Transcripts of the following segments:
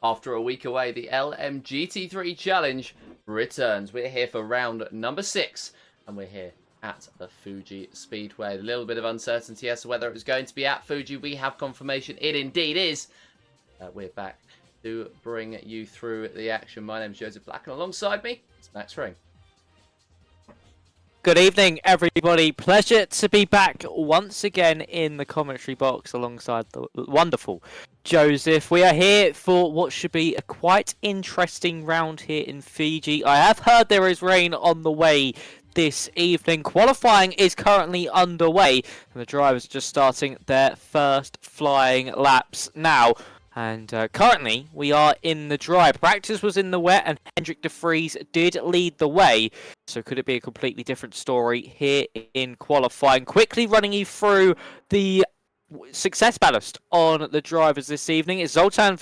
After a week away, the LMGT3 Challenge returns. We're here for round number 6, and we're here at the Fuji Speedway. A little bit of uncertainty as to whether it was going to be at Fuji. We have confirmation it indeed is. We're back to bring you through the action. My name is Joesph Black, and alongside me is Max Ring. Good evening, everybody. Pleasure to be back once again in the commentary box alongside the wonderful Joesph. We are here for what should be a quite interesting round here in Fiji. I have heard there is rain on the way this evening. Qualifying is currently underway, and the drivers are just starting their first flying laps now. And currently, we are in the dry. Practice was in the wet, and Hendrik de Vries did lead the way. So could it be a completely different story here in qualifying? Quickly running you through the success ballast on the drivers this evening. It's Zoltan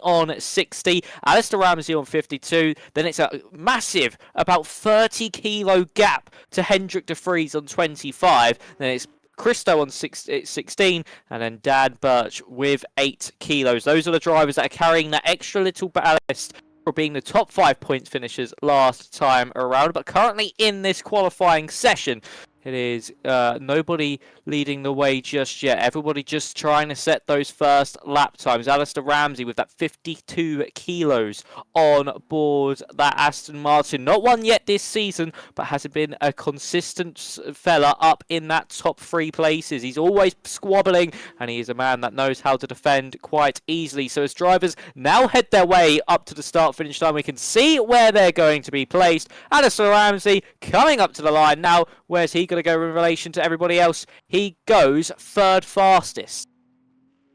on 60, Alistair Ramsey on 52. Then it's a massive, about 30 kilo gap to Hendrik de Vries on 25. Then it's Christo on 16, and then Dan Birch with 8 kilos. Those are the drivers that are carrying that extra little ballast for being the top 5 points finishers last time around. But currently in this qualifying session, it is nobody leading the way just yet. Everybody just trying to set those first lap times. Alistair Ramsey with that 52 kilos on board that Aston Martin. Not won yet this season, but hasn't been a consistent fella up in that top 3 places. He's always squabbling, and he is a man that knows how to defend quite easily. So as drivers now head their way up to the start-finish line, we can see where they're going to be placed. Alistair Ramsey coming up to the line now. Where's he going to go in relation to everybody else? He goes third fastest.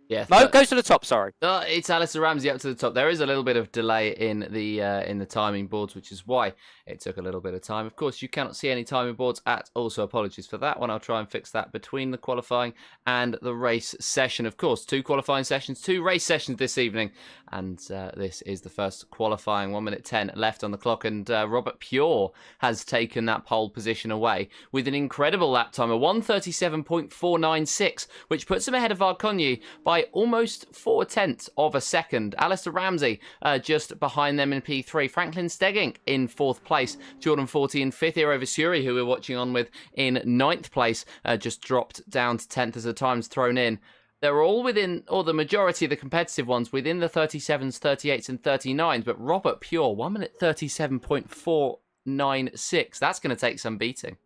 Yeah, no, goes to the top. Sorry, it's Alistair Ramsey up to the top. There is a little bit of delay in the timing boards, which is why it took a little bit of time. Of course, you cannot see any timing boards at all, so apologies for that one. I'll try and fix that between the qualifying and the race session. Of course, 2 qualifying sessions, 2 race sessions this evening, and this is the first qualifying. 1 minute 10 left on the clock, and Robert Pure has taken that pole position away with an incredible lap time, a 1:37.496, which puts him ahead of Arconyi by almost 4/10 of a second. Alistair Ramsey just behind them in P3. Franklin Stegging in 4th place. Jordan 40 in 5th. Hero Vasuri, who we're watching on with, in 9th place. Just dropped down to 10th as the time's thrown in. They're all within, or the majority of the competitive ones, within the 37s, 38s and 39s. But Robert Pure, 1 minute 37.496. That's going to take some beating.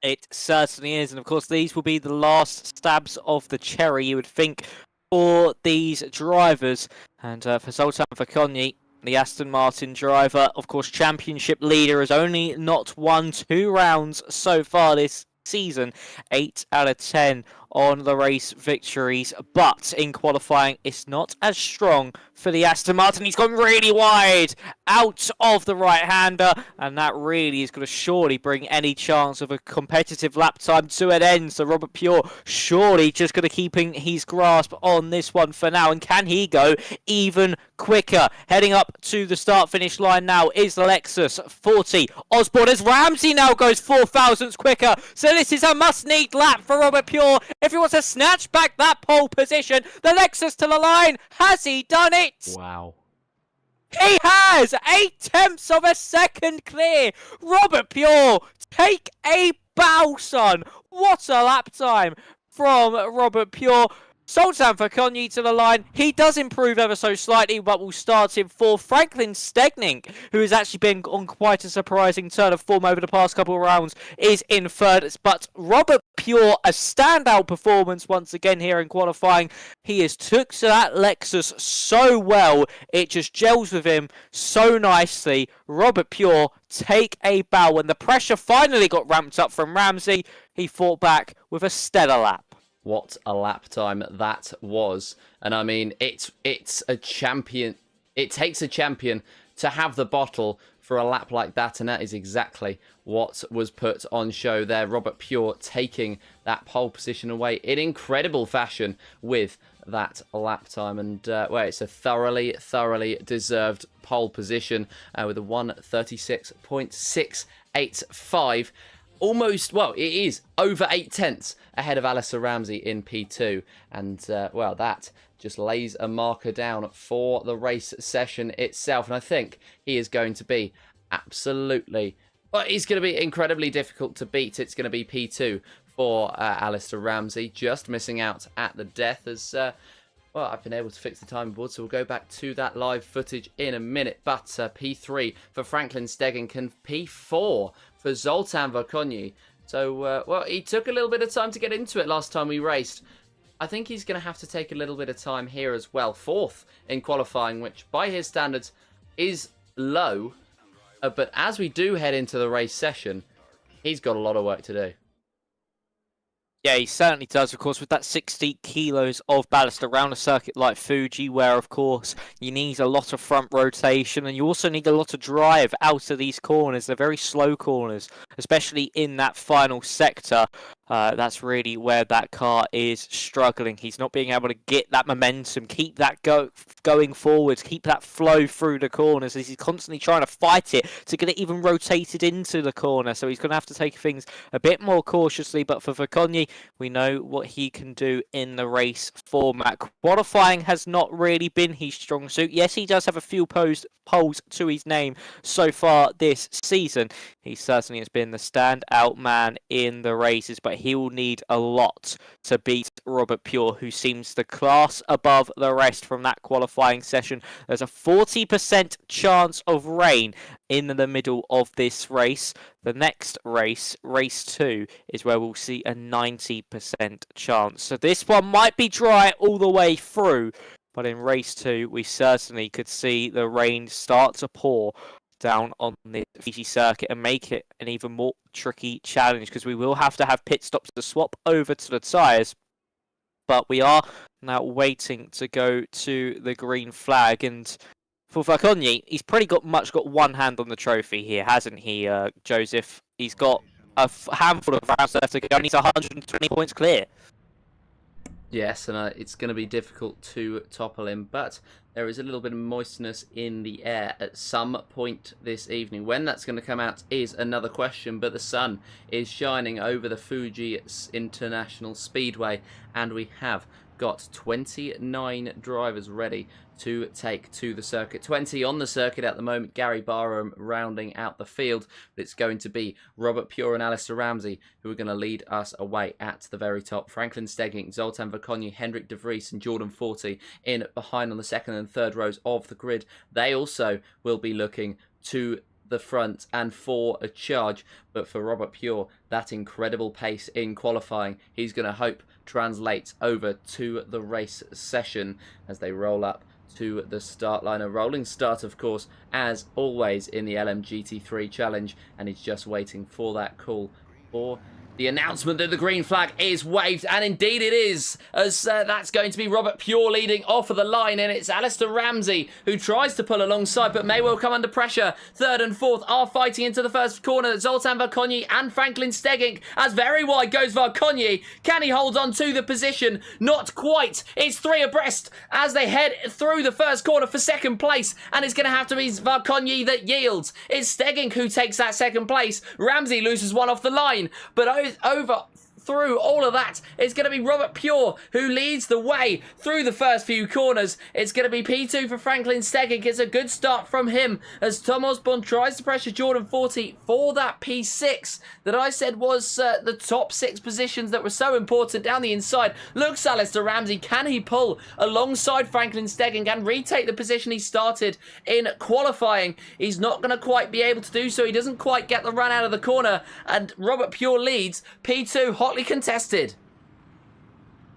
It certainly is, and of course these will be the last stabs of the cherry, you would think, for these drivers. And for Zoltan Vakonyi, the Aston Martin driver, of course championship leader, has only not won 2 rounds so far this season. 8 out of 10 on the race victories, but in qualifying it's not as strong for the Aston Martin. He's gone really wide out of the right-hander, and that really is going to surely bring any chance of a competitive lap time to an end. So Robert Pure surely just going to keep his grasp on this one for now, and can he go even quicker? Heading up to the start-finish line now is Lexus 40 Osborne, as Ramsey now goes 4 thousandths quicker. So this is a must-need lap for Robert Pure if he wants to snatch back that pole position. The Lexus to the line. Has he done it? Wow. He has! 0.8 of a second clear. Robert Pure, take a bow, son. What a lap time from Robert Pure. Zoltan Vakonyi to the line. He does improve ever so slightly, but will start in 4th. Franklin Stegning, who has actually been on quite a surprising turn of form over the past couple of rounds, is in 3rd. But Robert Pure, a standout performance once again here in qualifying. He has took to that Lexus so well. It just gels with him so nicely. Robert Pure, take a bow. When the pressure finally got ramped up from Ramsey, he fought back with a stellar lap. What a lap time that was. And I mean, it's a champion. It takes a champion to have the bottle for a lap like that, and that is exactly what was put on show there. Robert Pure taking that pole position away in incredible fashion with that lap time, and well, it's a thoroughly deserved pole position with a 1:36.685. Almost, well, it is over 0.8 ahead of Alistair Ramsey in P2, and well, that just lays a marker down for the race session itself. And I think he is going to be absolutely... Well, he's going to be incredibly difficult to beat. It's going to be P2 for Alistair Ramsey, just missing out at the death as... well, I've been able to fix the timing board, so we'll go back to that live footage in a minute. But P3 for Franklin Stegging and P4 for Zoltan Varkonyi. So, well, he took a little bit of time to get into it last time we raced. I think he's going to have to take a little bit of time here as well. 4th in qualifying, which by his standards is low. But as we do head into the race session, he's got a lot of work to do. Yeah, he certainly does, of course, with that 60 kilos of ballast around a circuit like Fuji, where, of course, you need a lot of front rotation, and you also need a lot of drive out of these corners. They're very slow corners, especially in that final sector. That's really where that car is struggling. He's not being able to get that momentum, keep that going forwards, keep that flow through the corners, as he's constantly trying to fight it to get it even rotated into the corner. So he's going to have to take things a bit more cautiously. But for Varkonyi, we know what he can do in the race format. Qualifying has not really been his strong suit. Yes, he does have a few poles to his name so far this season. He certainly has been the standout man in the races, but he will need a lot to beat Robert Pure, who seems the class above the rest from that qualifying session. There's a 40% chance of rain in the middle of this race. The next race, race 2, is where we'll see a 90% chance. So this one might be dry all the way through, but in race 2, we certainly could see the rain start to pour down on the Fiji circuit and make it an even more tricky challenge, because we will have to have pit stops to swap over to the tyres. But we are now waiting to go to the green flag, and for Varkonyi, he's pretty much got one hand on the trophy here, hasn't he, Joesph? He's got a handful of rounds left to go, and he's 120 points clear. Yes, and it's going to be difficult to topple him, but there is a little bit of moistness in the air at some point this evening. When that's going to come out is another question, but the sun is shining over the Fuji International Speedway, and we have got 29 drivers ready to take to the circuit. 20 on the circuit at the moment. Gary Barham rounding out the field. But it's going to be Robert Pure and Alistair Ramsey who are going to lead us away at the very top. Franklin Stegging, Zoltan Varkonyi, Hendrik de Vries and Jordan 40 in behind on the second and third rows of the grid. They also will be looking to the front and for a charge, but for Robert Pure, that incredible pace in qualifying, he's going to hope translates over to the race session as they roll up to the start line. A rolling start, of course, as always in the LMGT3 challenge, and he's just waiting for that call for the announcement that the green flag is waved, and indeed it is, as that's going to be Robert Pure leading off of the line, and it's Alistair Ramsey who tries to pull alongside, but may well come under pressure. Third and fourth are fighting into the first corner. Zoltan Varkonyi and Franklin Stegging, as very wide goes Varkonyi. Can he hold on to the position? Not quite. It's 3 abreast as they head through the first corner for second place, and it's going to have to be Varkonyi that yields. It's Stegging who takes that second place. Ramsey loses one off the line, but over through all of that, it's going to be Robert Pure who leads the way through the first few corners. It's going to be P2 for Franklin Stegging. It's a good start from him as Tom Osborne tries to pressure Jordan 40 for that P6 that I said was the top 6 positions that were so important down the inside. Looks Alistair Ramsey, can he pull alongside Franklin Stegging and retake the position he started in qualifying? He's not going to quite be able to do so. He doesn't quite get the run out of the corner, and Robert Pure leads. P2 hotly contested.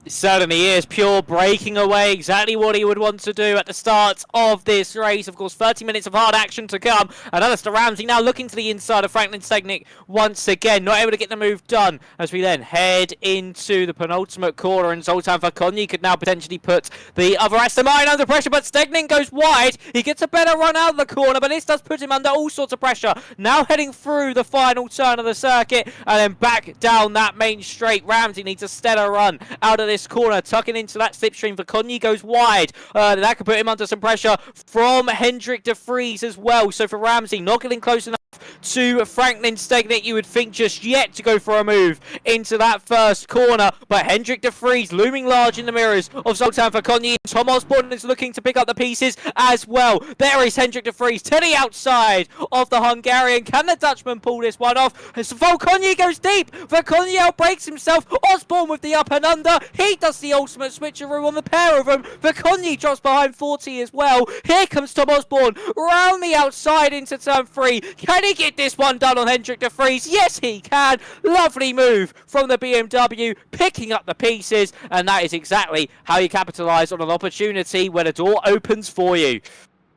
It certainly is. Pure breaking away, exactly what he would want to do at the start of this race. Of course, 30 minutes of hard action to come. And Alistair Ramsey now looking to the inside of Franklin Stegging once again. Not able to get the move done as we then head into the penultimate corner. And Zoltan Varkonyi could now potentially put the other Aston Martin under pressure. But Stegging goes wide. He gets a better run out of the corner. But this does put him under all sorts of pressure. Now heading through the final turn of the circuit. And then back down that main straight. Ramsey needs a stellar run out of this corner, tucking into that slipstream. Varkonyi goes wide. That could put him under some pressure from Hendrik de Vries as well. So for Ramsey, not getting close enough to Franklin Stegnick. You would think just yet to go for a move into that first corner, but Hendrik de Vries looming large in the mirrors of Zoltan Verkonyi. Tom Osborne is looking to pick up the pieces as well. There is Hendrik de Vries to the outside of the Hungarian. Can the Dutchman pull this one off? As Verkonyi goes deep, Verkonyi outbreaks himself. Osborne with the up and under. He does the ultimate switcheroo on the pair of them. Verkonyi drops behind 40 as well. Here comes Tom Osborne round the outside into turn 3. Can he get this one done on Hendrik de Vries? Yes, he can. Lovely move from the BMW, picking up the pieces, and that is exactly how you capitalise on an opportunity when a door opens for you.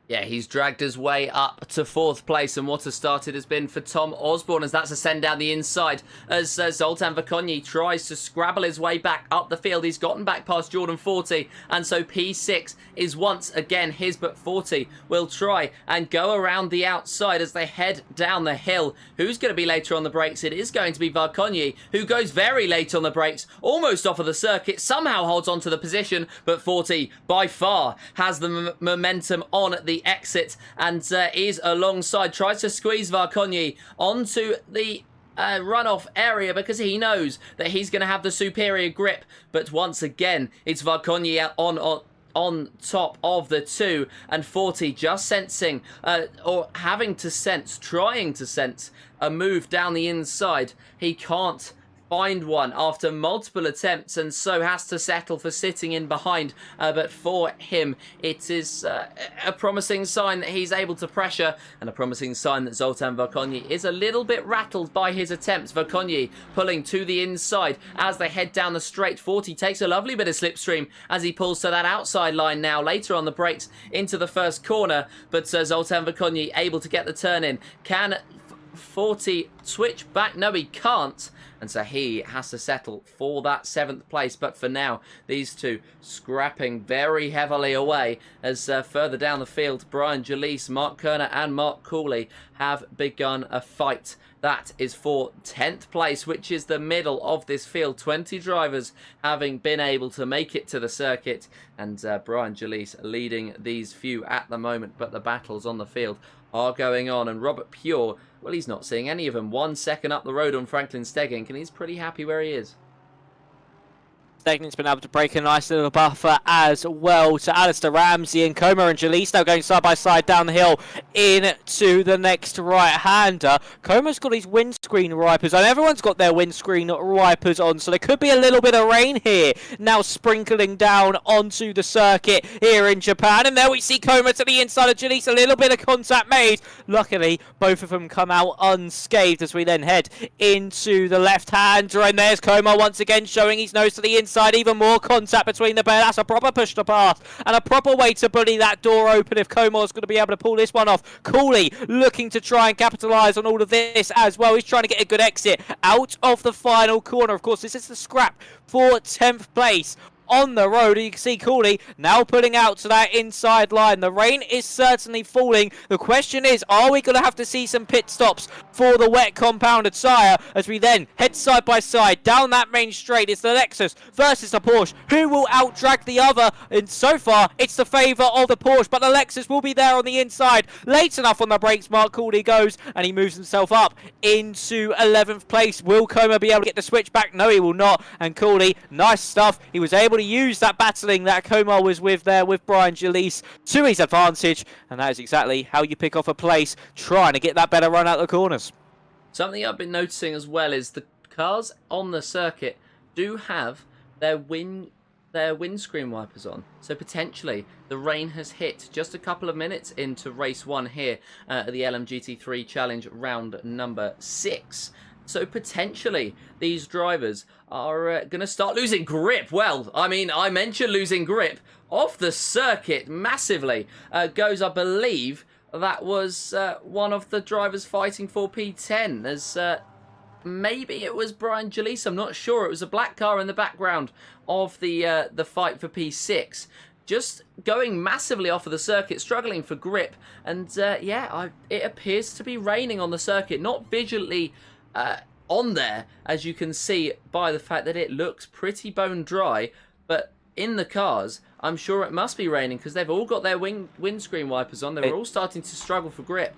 Yeah, he's dragged his way up to 4th place, and what a start it has been for Tom Osborne, as that's a send down the inside as Zoltan Verkonyi tries to scrabble his way back up the field. He's gotten back past Jordan 40, and so P6 is once again his, but 40 will try and go around the outside as they head down the hill. Who's going to be later on the brakes? It is going to be Verkonyi, who goes very late on the brakes, almost off of the circuit, somehow holds on to the position, but 40 by far has the momentum on the exit and is alongside, tries to squeeze Verkonyi onto the runoff area because he knows that he's going to have the superior grip, but once again it's Verkonyi on top of the two, and 40 just sensing or having to sense, trying to sense a move down the inside. He can't find one after multiple attempts, and so has to settle for sitting in behind, but for him it is a promising sign that he's able to pressure, and a promising sign that Zoltan Verkonyi is a little bit rattled by his attempts. Verkonyi pulling to the inside as they head down the straight. 40 takes a lovely bit of slipstream as he pulls to that outside line now, later on the brakes into the first corner, but Zoltan Verkonyi able to get the turn in. Can 40 switch back? No, he can't, and so he has to settle for that 7th place. But for now, these two scrapping very heavily away as further down the field, Brian Jalise, Mark Kerner and Mark Cooley have begun a fight. That is for 10th place, which is the middle of this field. 20 drivers having been able to make it to the circuit, and Brian Jalise leading these few at the moment, but the battles on the field are going on, and Robert Pure, well, he's not seeing any of them. 1 second up the road on Franklin Stegnick, and he's pretty happy where he is. Stegnick's been able to break a nice little buffer as well to Alistair Ramsey, and Comer and Jalise now going side by side down the hill into the next right-hander. Comer's got his windscreen wipers on. Everyone's got their windscreen wipers on, so there could be a little bit of rain here now sprinkling down onto the circuit here in Japan. And there we see Comer to the inside of Jalise. A little bit of contact made. Luckily, both of them come out unscathed as we then head into the left-hander. And there's Comer once again showing his nose to the inside. Even more contact between the pair. That's a proper push to pass and a proper way to bully that door open if Comer's going to be able to pull this one off. Cooley looking to try and capitalise on all of this as well. He's trying to get a good exit out of the final corner. Of course, this is the scrap for 10th place on the road. You can see Cooley now pulling out to that inside line. The rain is certainly falling. The question is, are we going to have to see some pit stops for the wet compounded tyre as we then head side by side down that main straight? It's the Lexus versus the Porsche. Who will outdrag the other? And so far, it's the favour of the Porsche, but the Lexus will be there on the inside. Late enough on the brakes, Mark Cooley goes, and he moves himself up into 11th place. Will Comer be able to get the switch back? No, he will not. And Cooley, nice stuff. He was able to use that battling that Comer was with there with Brian Jalise to his advantage, and that is exactly how you pick off a place, trying to get that better run out the corners. Something I've been noticing as well is the cars on the circuit do have their windscreen wipers on, so potentially the rain has hit just a couple of minutes into race 1 here at the LMGT3 Challenge round number 6. So potentially these drivers are going to start losing grip. Well, I mean, I mentioned losing grip off the circuit massively. Goes, I believe, that was one of the drivers fighting for P10. There's maybe it was Brian Jalise. I'm not sure. It was a black car in the background of the fight for P6. Just going massively off of the circuit, struggling for grip. And yeah, it appears to be raining on the circuit. Not visually on there, as you can see by the fact that it looks pretty bone dry, but in the cars, I'm sure it must be raining because they've all got their windscreen wipers on. They're all starting to struggle for grip.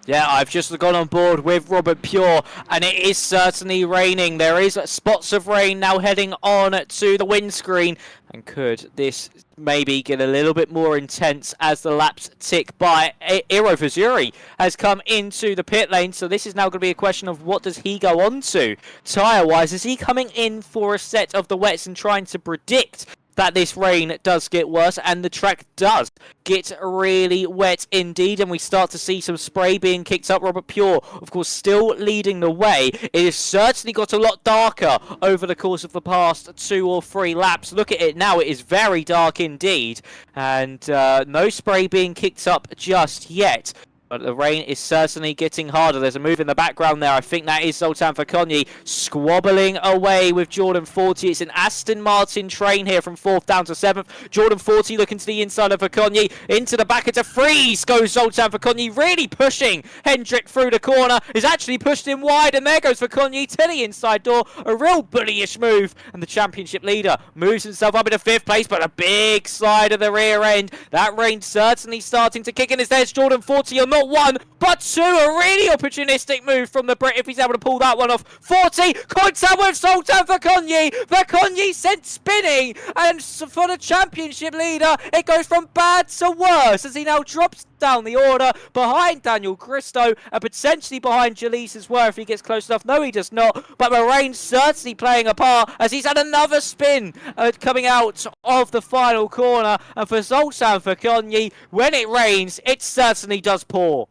Yeah, I've just gone on board with Robert Pure, and it is certainly raining. There is spots of rain now heading on to the windscreen, and could this maybe get a little bit more intense as the laps tick by? Iro Fazuri has come into the pit lane, so this is now going to be a question of what does he go on to? Tyre-wise, is he coming in for a set of the wets and trying to predict that this rain does get worse, and the track does get really wet indeed, and we start to see some spray being kicked up. Robert Pure, of course, still leading the way. It has certainly got a lot darker over the course of the past 2 or 3 laps. Look at it now, it is very dark indeed, and no spray being kicked up just yet. But the rain is certainly getting harder. There's a move in the background there. I think that is Zoltan Fakonyi squabbling away with Jordan 40. It's an Aston Martin train here from 4th down to 7th. Jordan 40 looking to the inside of Fakonyi. Into the back into freeze goes Zoltan Fakonyi, really pushing Hendrick through the corner. Is actually pushed him wide, and there goes Fakonyi to the inside door. A real bullyish move. And the championship leader moves himself up into 5th place, but a big slide of the rear end. That rain certainly starting to kick in. There's Jordan 40 on not 1, but 2. A really opportunistic move from the Brit if he's able to pull that one off. 40 contact with Zoltan Fakonyi. Fakonyi sent spinning, and for the championship leader, it goes from bad to worse as he now drops down the order behind Daniel Christo and potentially behind Jalise as well if he gets close enough. No, he does not, but Moraine certainly playing a part as he's had another spin coming out of the final corner. And for Zoltan Fakonyi, when it rains, it certainly does pour.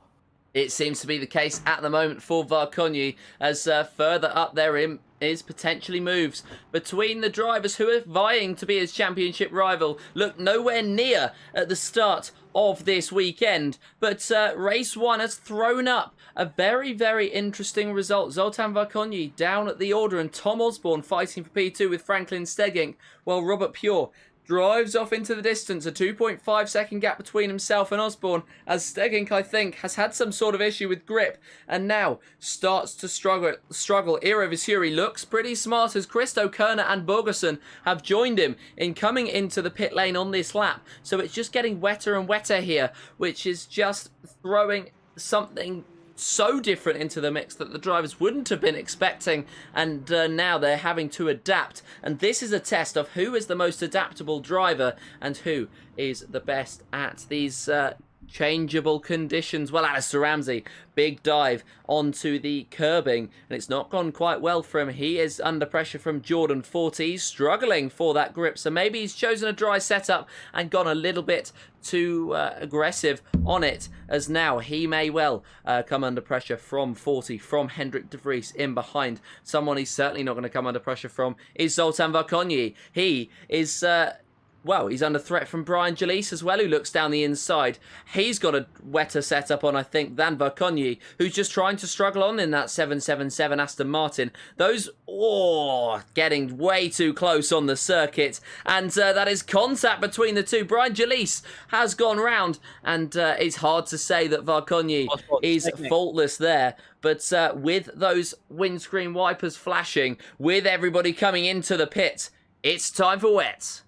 It seems to be the case at the moment for Varkonyi as further up there is potentially moves between the drivers who are vying to be his championship rival. Look, nowhere near at the start of this weekend, but race 1 has thrown up a very, very interesting result. Zoltan Varkonyi down at the order, and Tom Osborne fighting for P2 with Franklin Stegging, while Robert Pure drives off into the distance, a 2.5 second gap between himself and Osborne, as Stegging, I think, has had some sort of issue with grip and now starts to struggle. Iro Visuri looks pretty smart as Christo, Kerner and Borgerson have joined him in coming into the pit lane on this lap. So it's just getting wetter and wetter here, which is just throwing something so different into the mix that the drivers wouldn't have been expecting, and now they're having to adapt. And this is a test of who is the most adaptable driver and who is the best at these changeable conditions. Well, Alistair Ramsey, big dive onto the curbing, and it's not gone quite well for him. He is under pressure from Jordan 40. He's struggling for that grip, so maybe he's chosen a dry setup and gone a little bit too aggressive on it, as now he may well come under pressure from 40, from Hendrik de Vries in behind. Someone he's certainly not going to come under pressure from is Zoltan Varkonyi. He is well, he's under threat from Brian Jalise as well, who looks down the inside. He's got a wetter setup on, I think, than Varkonyi, who's just trying to struggle on in that 777 Aston Martin. Those, getting way too close on the circuit. And that is contact between the two. Brian Jalise has gone round, and it's hard to say that Varkonyi is faultless there. But with those windscreen wipers flashing, with everybody coming into the pit, it's time for wet.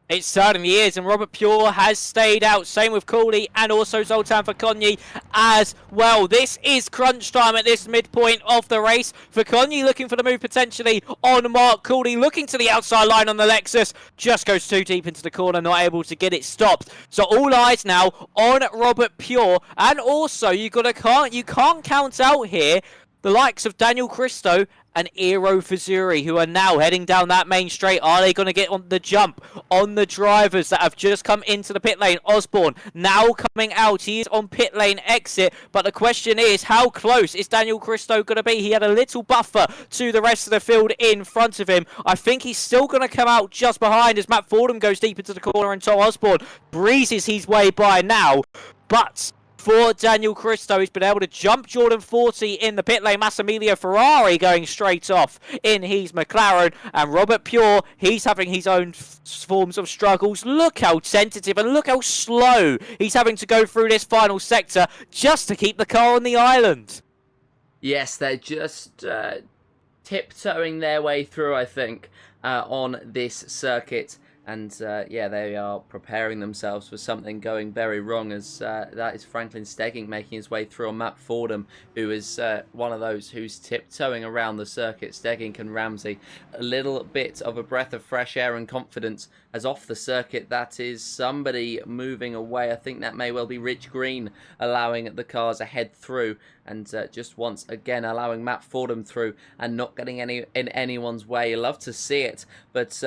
It certainly is, and Robert Pure has stayed out. Same with Cooley and also Zoltan Fakonyi as well. This is crunch time at this midpoint of the race. Fakonyi looking for the move potentially on Mark Cooley, looking to the outside line on the Lexus. Just goes too deep into the corner, not able to get it stopped. So all eyes now on Robert Pure, and also you can't count out here the likes of Daniel Christo and Iro Fazuri, who are now heading down that main straight. Are they going to get on the jump on the drivers that have just come into the pit lane? Osborne now coming out. He is on pit lane exit. But the question is, how close is Daniel Christo going to be? He had a little buffer to the rest of the field in front of him. I think he's still going to come out just behind as Matt Fordham goes deep into the corner and Tom Osborne breezes his way by now. But for Daniel Christo, he's been able to jump Jordan 40 in the pit lane. Massimilio Ferrari going straight off in his McLaren. And Robert Pure, he's having his own forms of struggles. Look how tentative and look how slow he's having to go through this final sector just to keep the car on the island. Yes, they're just tiptoeing their way through, I think, on this circuit. And yeah, they are preparing themselves for something going very wrong, as that is Franklin Stegging making his way through on Matt Fordham, who is one of those who's tiptoeing around the circuit. Stegging and Ramsey, a little bit of a breath of fresh air and confidence as off the circuit. That is somebody moving away. I think that may well be Rich Green allowing the cars ahead through, and just once again allowing Matt Fordham through and not getting in anyone's way. You love to see it, but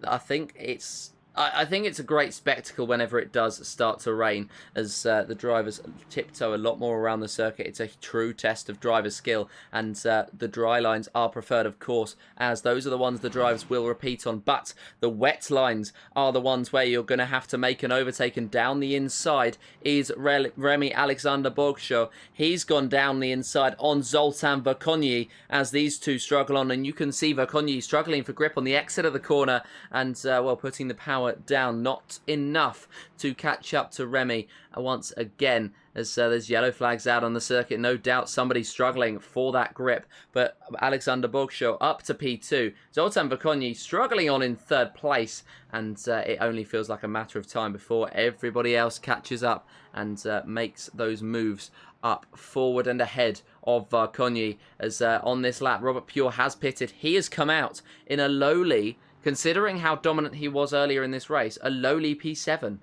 I think it's a great spectacle whenever it does start to rain, as the drivers tiptoe a lot more around the circuit. It's a true test of driver skill, and the dry lines are preferred, of course, as those are the ones the drivers will repeat on, but the wet lines are the ones where you're going to have to make an overtake, and down the inside is Remy Alexander Bogshaw. He's gone down the inside on Zoltan Verkonyi as these two struggle on, and you can see Verkonyi struggling for grip on the exit of the corner, and well, putting the power down, not enough to catch up to Remy once again, as there's yellow flags out on the circuit. No doubt somebody struggling for that grip, but Alexander Bogshaw up to P2. Zoltan Verkonyi struggling on in third place, and it only feels like a matter of time before everybody else catches up and makes those moves up, forward and ahead of Verkonyi, as on this lap Robert Pure has pitted. He has come out in a lowly, considering how dominant he was earlier in this race, a lowly P7.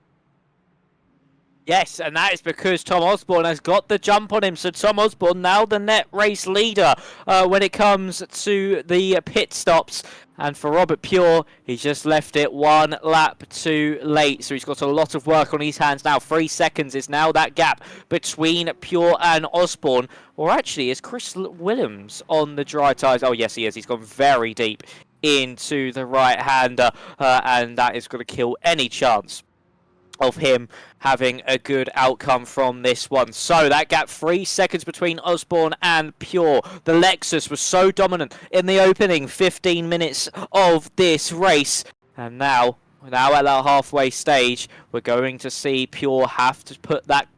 Yes, and that is because Tom Osborne has got the jump on him. So Tom Osborne now the net race leader when it comes to the pit stops. And for Robert Pure, he's just left it one lap too late. So he's got a lot of work on his hands now. 3 seconds is now that gap between Pure and Osborne. Or actually, is Chris Williams on the dry tyres? Oh, yes, he is. He's gone very deep into the right-hander. And that is going to kill any chance of him having a good outcome from this one. So that gap, 3 seconds between Osborne and Pure. The Lexus was so dominant in the opening 15 minutes of this race, and now at our halfway stage, we're going to see Pure have to put that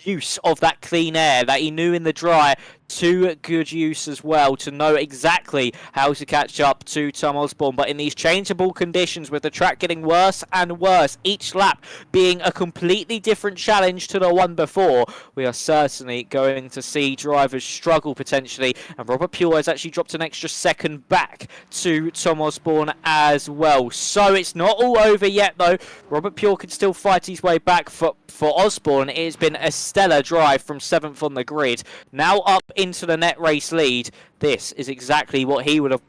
use of that clean air that he knew in the dry to good use as well, to know exactly how to catch up to Tom Osborne. But in these changeable conditions, with the track getting worse and worse, each lap being a completely different challenge to the one before, we are certainly going to see drivers struggle potentially. And Robert Pure has actually dropped an extra second back to Tom Osborne as well. So it's not all over yet though. Robert Pure can still fight his way back. For Osborne, it's been a stellar drive from 7th on the grid, now up into the net race lead. This is exactly what he would have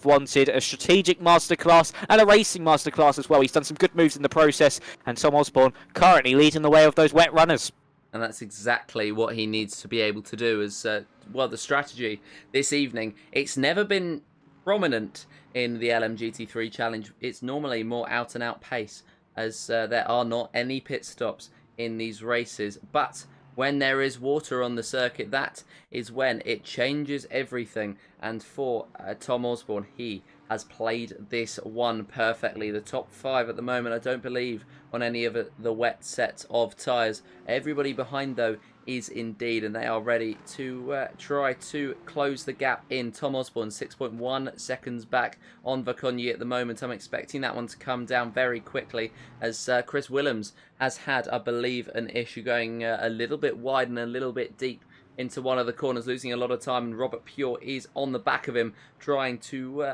wanted, a strategic masterclass and a racing masterclass as well. He's done some good moves in the process, and Tom Osborne currently leading the way of those wet runners. And that's exactly what he needs to be able to do. As well, the strategy this evening, it's never been prominent in the LMGT3 challenge. It's normally more out and out pace, as there are not any pit stops in these races. But when there is water on the circuit, that is when it changes everything. And for Tom Osborne, he has played this one perfectly. The top 5 at the moment, I don't believe, on any of the wet sets of tyres. Everybody behind, though, is indeed, and they are ready to try to close the gap in. Tom Osborne 6.1 seconds back on Verkonyi at the moment. I'm expecting that one to come down very quickly, as Chris Williams has had, I believe, an issue going a little bit wide and a little bit deep into one of the corners, losing a lot of time, and Robert Pure is on the back of him, trying to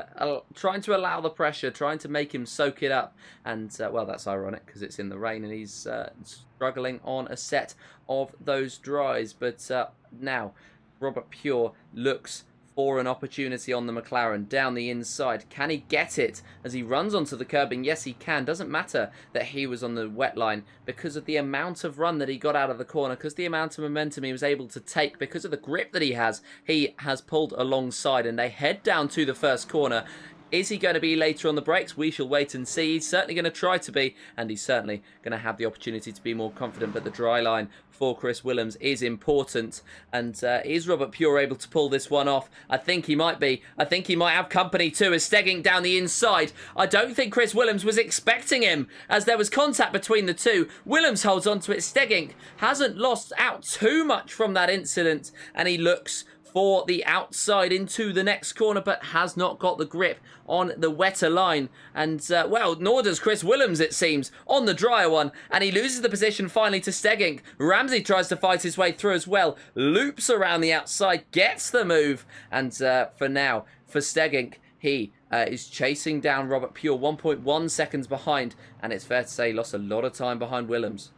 allow the pressure, trying to make him soak it up. And well, that's ironic because it's in the rain and he's struggling on a set of those dries. But now Robert Pure looks for an opportunity on the McLaren down the inside. Can he get it as he runs onto the curbing? Yes, he can. Doesn't matter that he was on the wet line because of the amount of run that he got out of the corner, because the amount of momentum he was able to take, because of the grip that he has pulled alongside, and they head down to the first corner. Is he going to be later on the brakes? We shall wait and see. He's certainly going to try to be, and he's certainly going to have the opportunity to be more confident. But the dry line for Chris Williams is important. And is Robert Pure able to pull this one off? I think he might be. I think he might have company too, as Stegging down the inside. I don't think Chris Williams was expecting him, as there was contact between the two. Williams holds on to it. Stegging hasn't lost out too much from that incident, and he looks for the outside into the next corner, but has not got the grip on the wetter line. And, well, nor does Chris Willems, it seems, on the drier one. And he loses the position finally to Stegink. Ramsey tries to fight his way through as well. Loops around the outside, gets the move. And for now, for Stegink, he is chasing down Robert Pure, 1.1 seconds behind. And it's fair to say he lost a lot of time behind Willems.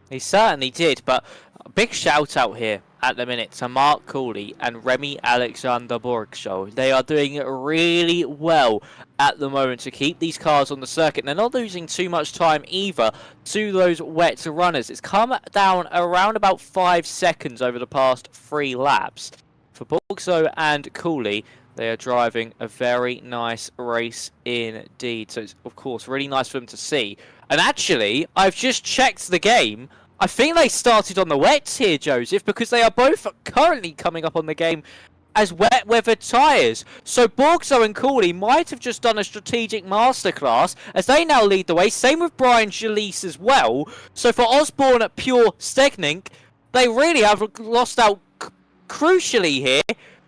He certainly did, but a big shout out here at the minute to Mark Cooley and Remy Alexander Borgshow. They are doing really well at the moment to keep these cars on the circuit. They're not losing too much time either to those wet runners. It's come down around about 5 seconds over the past 3 laps. For Borgshow and Cooley, they are driving a very nice race indeed. So it's, of course, really nice for them to see. And actually, I've just checked the game. I think they started on the wets here, Joesph, because they are both currently coming up on the game as wet weather tyres. So Borgshow and Cooley might have just done a strategic masterclass as they now lead the way. Same with Brian Jalise as well. So for Osborne at Pure Stegnik, they really have lost out crucially here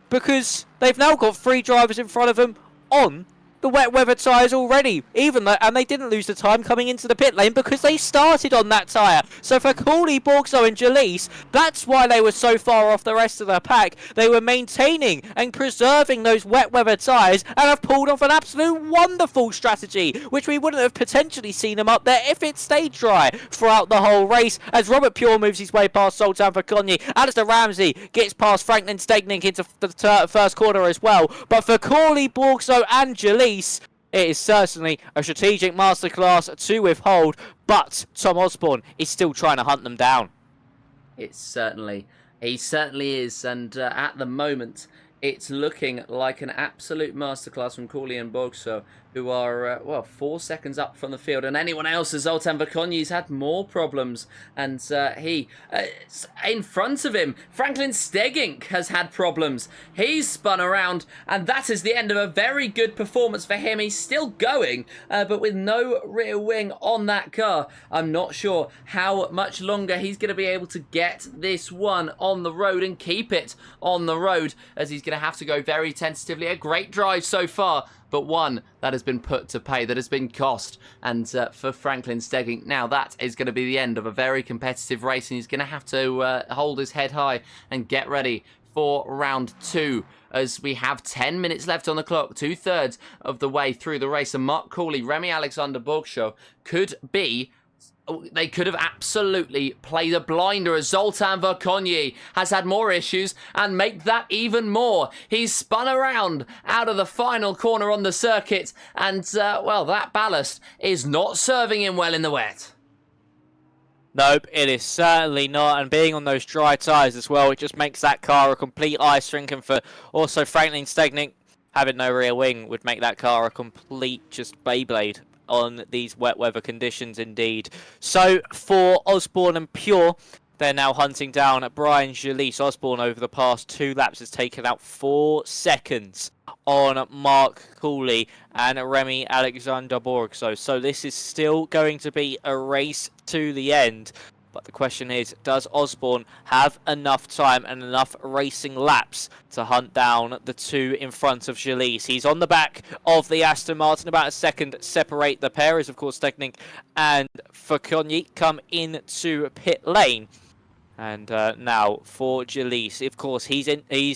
because they've now got 3 drivers in front of them on the wet weather tyres already, even though, and they didn't lose the time coming into the pit lane because they started on that tyre. So for Cooley, Borgshow and Jalise, that's why they were so far off the rest of the pack. They were maintaining and preserving those wet weather tyres and have pulled off an absolute wonderful strategy, which we wouldn't have potentially seen them up there if it stayed dry throughout the whole race. As Robert Pure moves his way past Zoltan for Conye, Alistair Ramsey gets past Franklin Stegnik into the first corner as well. But for Cooley, Borgshow and Jalise, it is certainly a strategic masterclass to withhold, but Tom Osborne is still trying to hunt them down. He certainly is, and at the moment, it's looking like an absolute masterclass from Cooley and Borgshow, who are, well, 4 seconds up from the field. And anyone else, as Zoltan Vakonyi's had more problems. And he, in front of him, Franklin Stegink has had problems. He's spun around, and that is the end of a very good performance for him. He's still going, but with no rear wing on that car. I'm not sure how much longer he's going to be able to get this one on the road and keep it on the road, as he's going to have to go very tentatively. A great drive so far, but one that has been put to pay, that has been cost. And for Franklin Stegink, now that is going to be the end of a very competitive race, and he's going to have to hold his head high and get ready for round 2, as we have 10 minutes left on the clock, 2/3 of the way through the race. And Mark Cooley, Remy Alexander Borgshow could be... They could have absolutely played a blinder, as Zoltan Vakonyi has had more issues and make that even more. He's spun around out of the final corner on the circuit, and, well, that ballast is not serving him well in the wet. Nope, it is certainly not, and being on those dry tyres as well, it just makes that car a complete ice rink. And for also Franklin Stegnik, having no rear wing would make that car a complete just Beyblade on these wet weather conditions indeed. So for Osborne and Pure, they're now hunting down Brian Jalise. Osborne over the past 2 laps has taken out 4 seconds on Mark Cooley and Remy Alexander Borgshow. So this is still going to be a race to the end. But the question is, does Osborne have enough time and enough racing laps to hunt down the 2 in front of Jalise? He's on the back of the Aston Martin, about a second separate the pair, as of course Stegnik and Vakonyi come into pit lane. And now for Jalise, of course, he's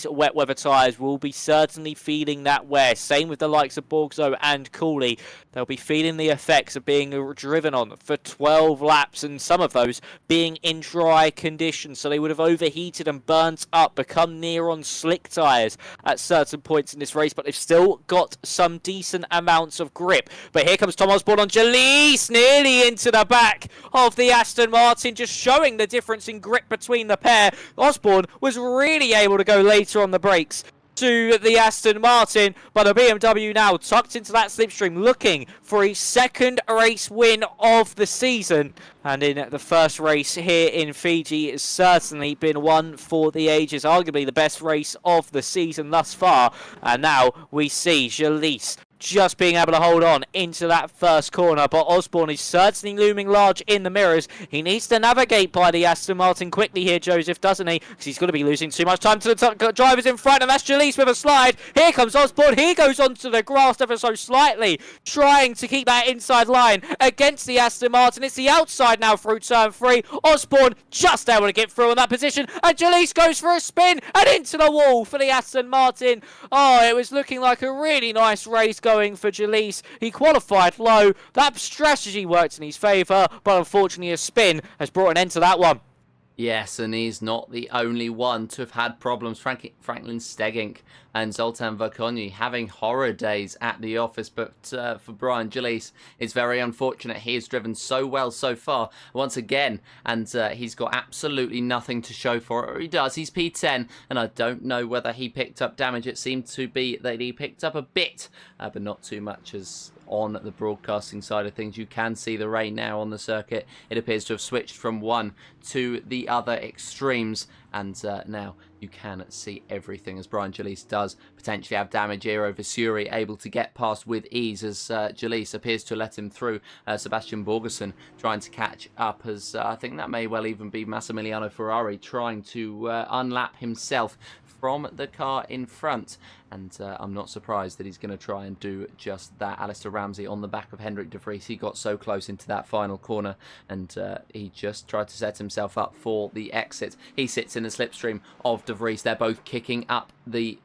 wet weather tyres will be certainly feeling that wear. Same with the likes of Borgshow and Cooley. They'll be feeling the effects of being driven on for 12 laps, and some of those being in dry conditions. So they would have overheated and burnt up, become near on slick tyres at certain points in this race, but they've still got some decent amounts of grip. But here comes Tom Osborne on Jalise, nearly into the back of the Aston Martin, just showing the difference in grip between the pair. Osborne was really able to go later on the brakes to the Aston Martin, but a BMW now tucked into that slipstream, looking for a second race win of the season. And in the first race here in Fiji, it's certainly been one for the ages, arguably the best race of the season thus far. And now we see Jalise just being able to hold on into that first corner. But Osborne is certainly looming large in the mirrors. He needs to navigate by the Aston Martin quickly here, Joesph, doesn't he? Because he's going to be losing too much time to the drivers in front, and that's Joesph with a slide. Here comes Osborne. He goes onto the grass ever so slightly, trying to keep that inside line against the Aston Martin. It's the outside now through turn 3. Osborne just able to get through in that position, and Joesph goes for a spin and into the wall for the Aston Martin. Oh, it was looking like a really nice race going for Joesph. He qualified low. That strategy worked in his favour, but unfortunately a spin has brought an end to that one. Yes, and he's not the only one to have had problems. Franklin Stegink and Zoltan Verkonyi having horror days at the office, but for Brian Joesph, it's very unfortunate. He has driven so well so far once again, and he's got absolutely nothing to show for it. Or he does. He's P10, and I don't know whether he picked up damage. It seemed to be that he picked up a bit, but not too much as on the broadcasting side of things. You can see the rain now on the circuit. It appears to have switched from one to the other extremes, and now you can see everything as Brian Joesph does potentially have damage here over Suri, able to get past with ease as Joesph appears to let him through. Sebastian Borgerson trying to catch up, as I think that may well even be Massimiliano Ferrari trying to unlap himself from the car in front, and I'm not surprised that he's going to try and do just that. Alistair Ramsey on the back of Hendrik de Vries. He got so close into that final corner, and he just tried to set himself up for the exit. He sits in the slipstream of de Vries. They're both kicking up the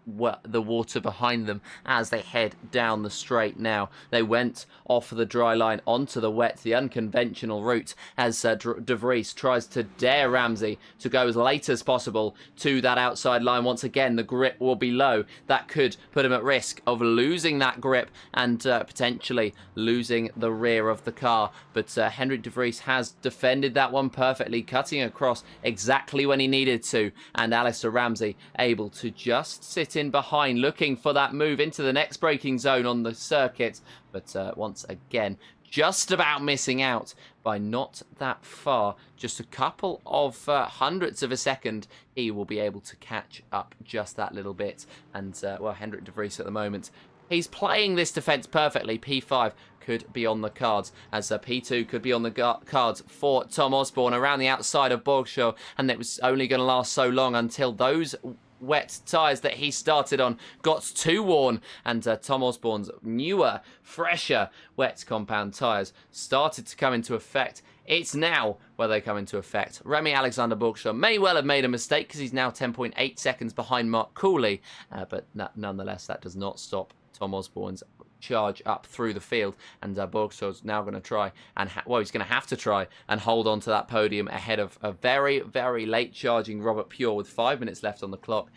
water behind them as they head down the straight now. They went off the dry line onto the wet, the unconventional route, as de Vries tries to dare Ramsey to go as late as possible to that outside line. Once again, the grip will be low. That could put him at risk of losing that grip and potentially losing the rear of the car. But Hendrik de Vries has defended that one perfectly, cutting across exactly when he needed to, and Alistair Ramsey able to just sit in behind, looking for that move into the next braking zone on the circuit, but once again just about missing out by not that far. Just a couple of hundredths of a second, he will be able to catch up just that little bit. And well, Hendrik de Vries at the moment, he's playing this defence perfectly. P5 could be on the cards, as P2 could be on the cards for Tom Osborne around the outside of Borgshaw, and it was only going to last so long until those wet tyres that he started on got too worn, and Tom Osborne's newer, fresher wet compound tyres started to come into effect. It's now where they come into effect. Remy Alexander Borgshaw may well have made a mistake because he's now 10.8 seconds behind Mark Cooley, but nonetheless that does not stop Tom Osborne's charge up through the field, and Borgshaw's now going to try and he's going to have to try and hold on to that podium ahead of a very, very late charging Robert Pure with 5 minutes left on the clock.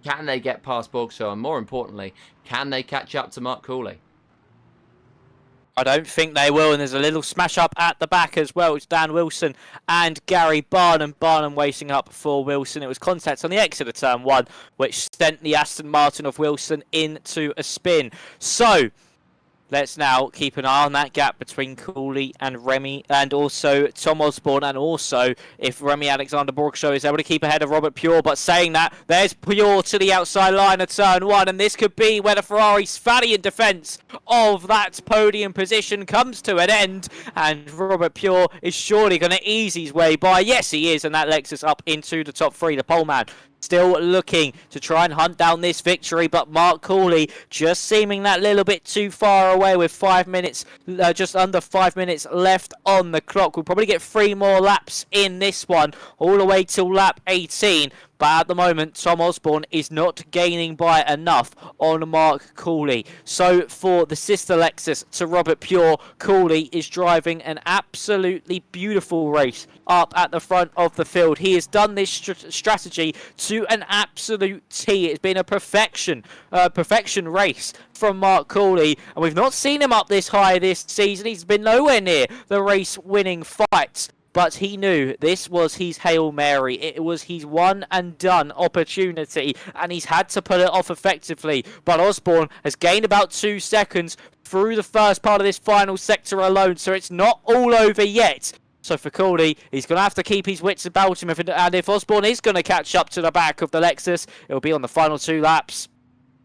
Can they get past Borgshaw, and more importantly, can they catch up to Mark Cooley? I don't think they will, and there's a little smash up at the back as well. It's Dan Wilson and Gary Barnum. Barnum waiting up for Wilson. It was contact on the exit of turn 1, which sent the Aston Martin of Wilson into a spin. So let's now keep an eye on that gap between Cooley and Remy, and also Tom Osborne, and also if Remy Alexander Borgshaw is able to keep ahead of Robert Pure. But saying that, there's Pure to the outside line of turn 1, and this could be where the Ferrari's valiant defence of that podium position comes to an end, and Robert Pure is surely going to ease his way by. Yes, he is, and that Lexus up into the top 3. The pole man still looking to try and hunt down this victory, but Mark Cooley just seeming that little bit too far away with 5 minutes, just under 5 minutes left on the clock. We'll probably get 3 more laps in this one, all the way till lap 18. But at the moment, Tom Osborne is not gaining by enough on Mark Cooley. So for the sister Lexus to Robert Pure, Cooley is driving an absolutely beautiful race up at the front of the field. He has done this strategy to an absolute T. It's been a perfection race from Mark Cooley, and we've not seen him up this high this season. He's been nowhere near the race-winning fights. But he knew this was his Hail Mary. It was his one and done opportunity, and he's had to pull it off effectively. But Osborne has gained about 2 seconds through the first part of this final sector alone, so it's not all over yet. So for Cooley, he's going to have to keep his wits about him, and if Osborne is going to catch up to the back of the Lexus, it'll be on the final 2 laps.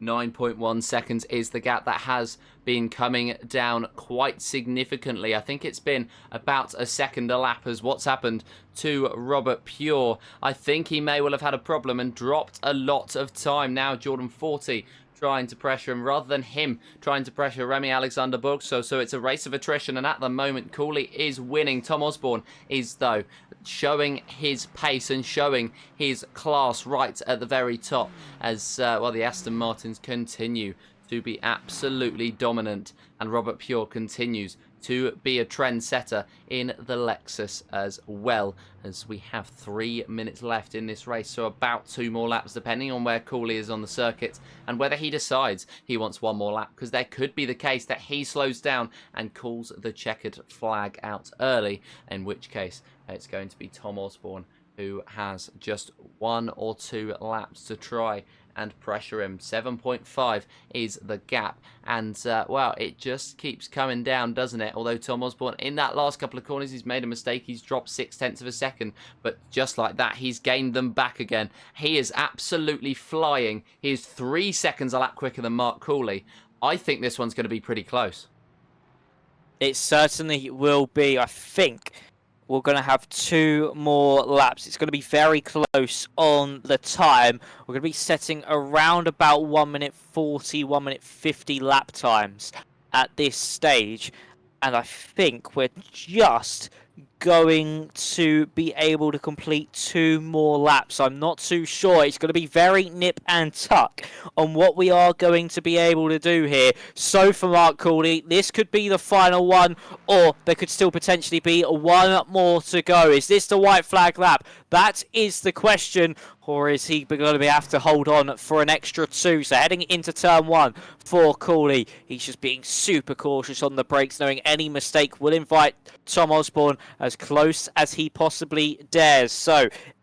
9.1 seconds is the gap that has been coming down quite significantly. I think it's been about a second a lap as what's happened to Robert Pure. I think he may well have had a problem and dropped a lot of time. Now Jordan 40 trying to pressure him rather than him trying to pressure Remy Alexander Borgso. So it's a race of attrition, and at the moment Cooley is winning. Tom Osborne is though showing his pace and showing his class right at the very top as well the Aston Martins continue to be absolutely dominant, and Robert Pure continues to be a trendsetter in the Lexus as well, as we have 3 minutes left in this race, so about 2 more laps depending on where Cooley is on the circuit and whether he decides he wants 1 more lap, because there could be the case that he slows down and calls the checkered flag out early, in which case it's going to be Tom Osborne who has just 1 or 2 laps to try and pressure him. 7.5 is the gap, and well, it just keeps coming down, doesn't it? Although Tom Osborne in that last couple of corners, he's made a mistake. He's dropped 0.6 of a second, but just like that, he's gained them back again. He is absolutely flying. He is 3 seconds a lap quicker than Mark Cooley. I think this one's going to be pretty close. It certainly will be. I think we're going to have 2 more laps. It's going to be very close on the time. We're going to be setting around about 1 minute 40, 1 minute 50 lap times at this stage. And I think we're just going to be able to complete 2 more laps. I'm not too sure. It's going to be very nip and tuck on what we are going to be able to do here. So for Mark Cooley, this could be the final one, or there could still potentially be 1 more to go. Is this the white flag lap? That is the question. Or is he going to have to hold on for an extra 2? So heading into turn 1 for Cooley, he's just being super cautious on the brakes, knowing any mistake will invite Tom Osborne as close as he possibly dares.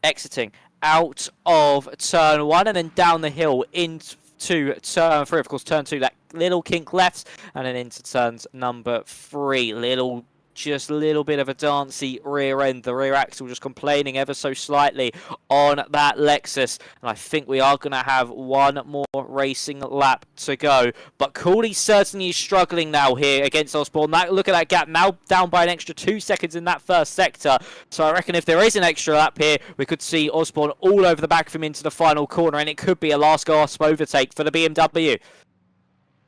Exiting out of turn 1 and then down the hill into turn 3. Of course, turn 2, that little kink left, and then into turns number 3. Just a little bit of a dancey rear end. The rear axle just complaining ever so slightly on that Lexus. And I think we are going to have 1 more racing lap to go. But Cooley certainly is struggling now here against Osborne. Look at that gap, now down by an extra 2 seconds in that first sector. So I reckon if there is an extra lap here, we could see Osborne all over the back of him into the final corner. And it could be a last gasp overtake for the BMW.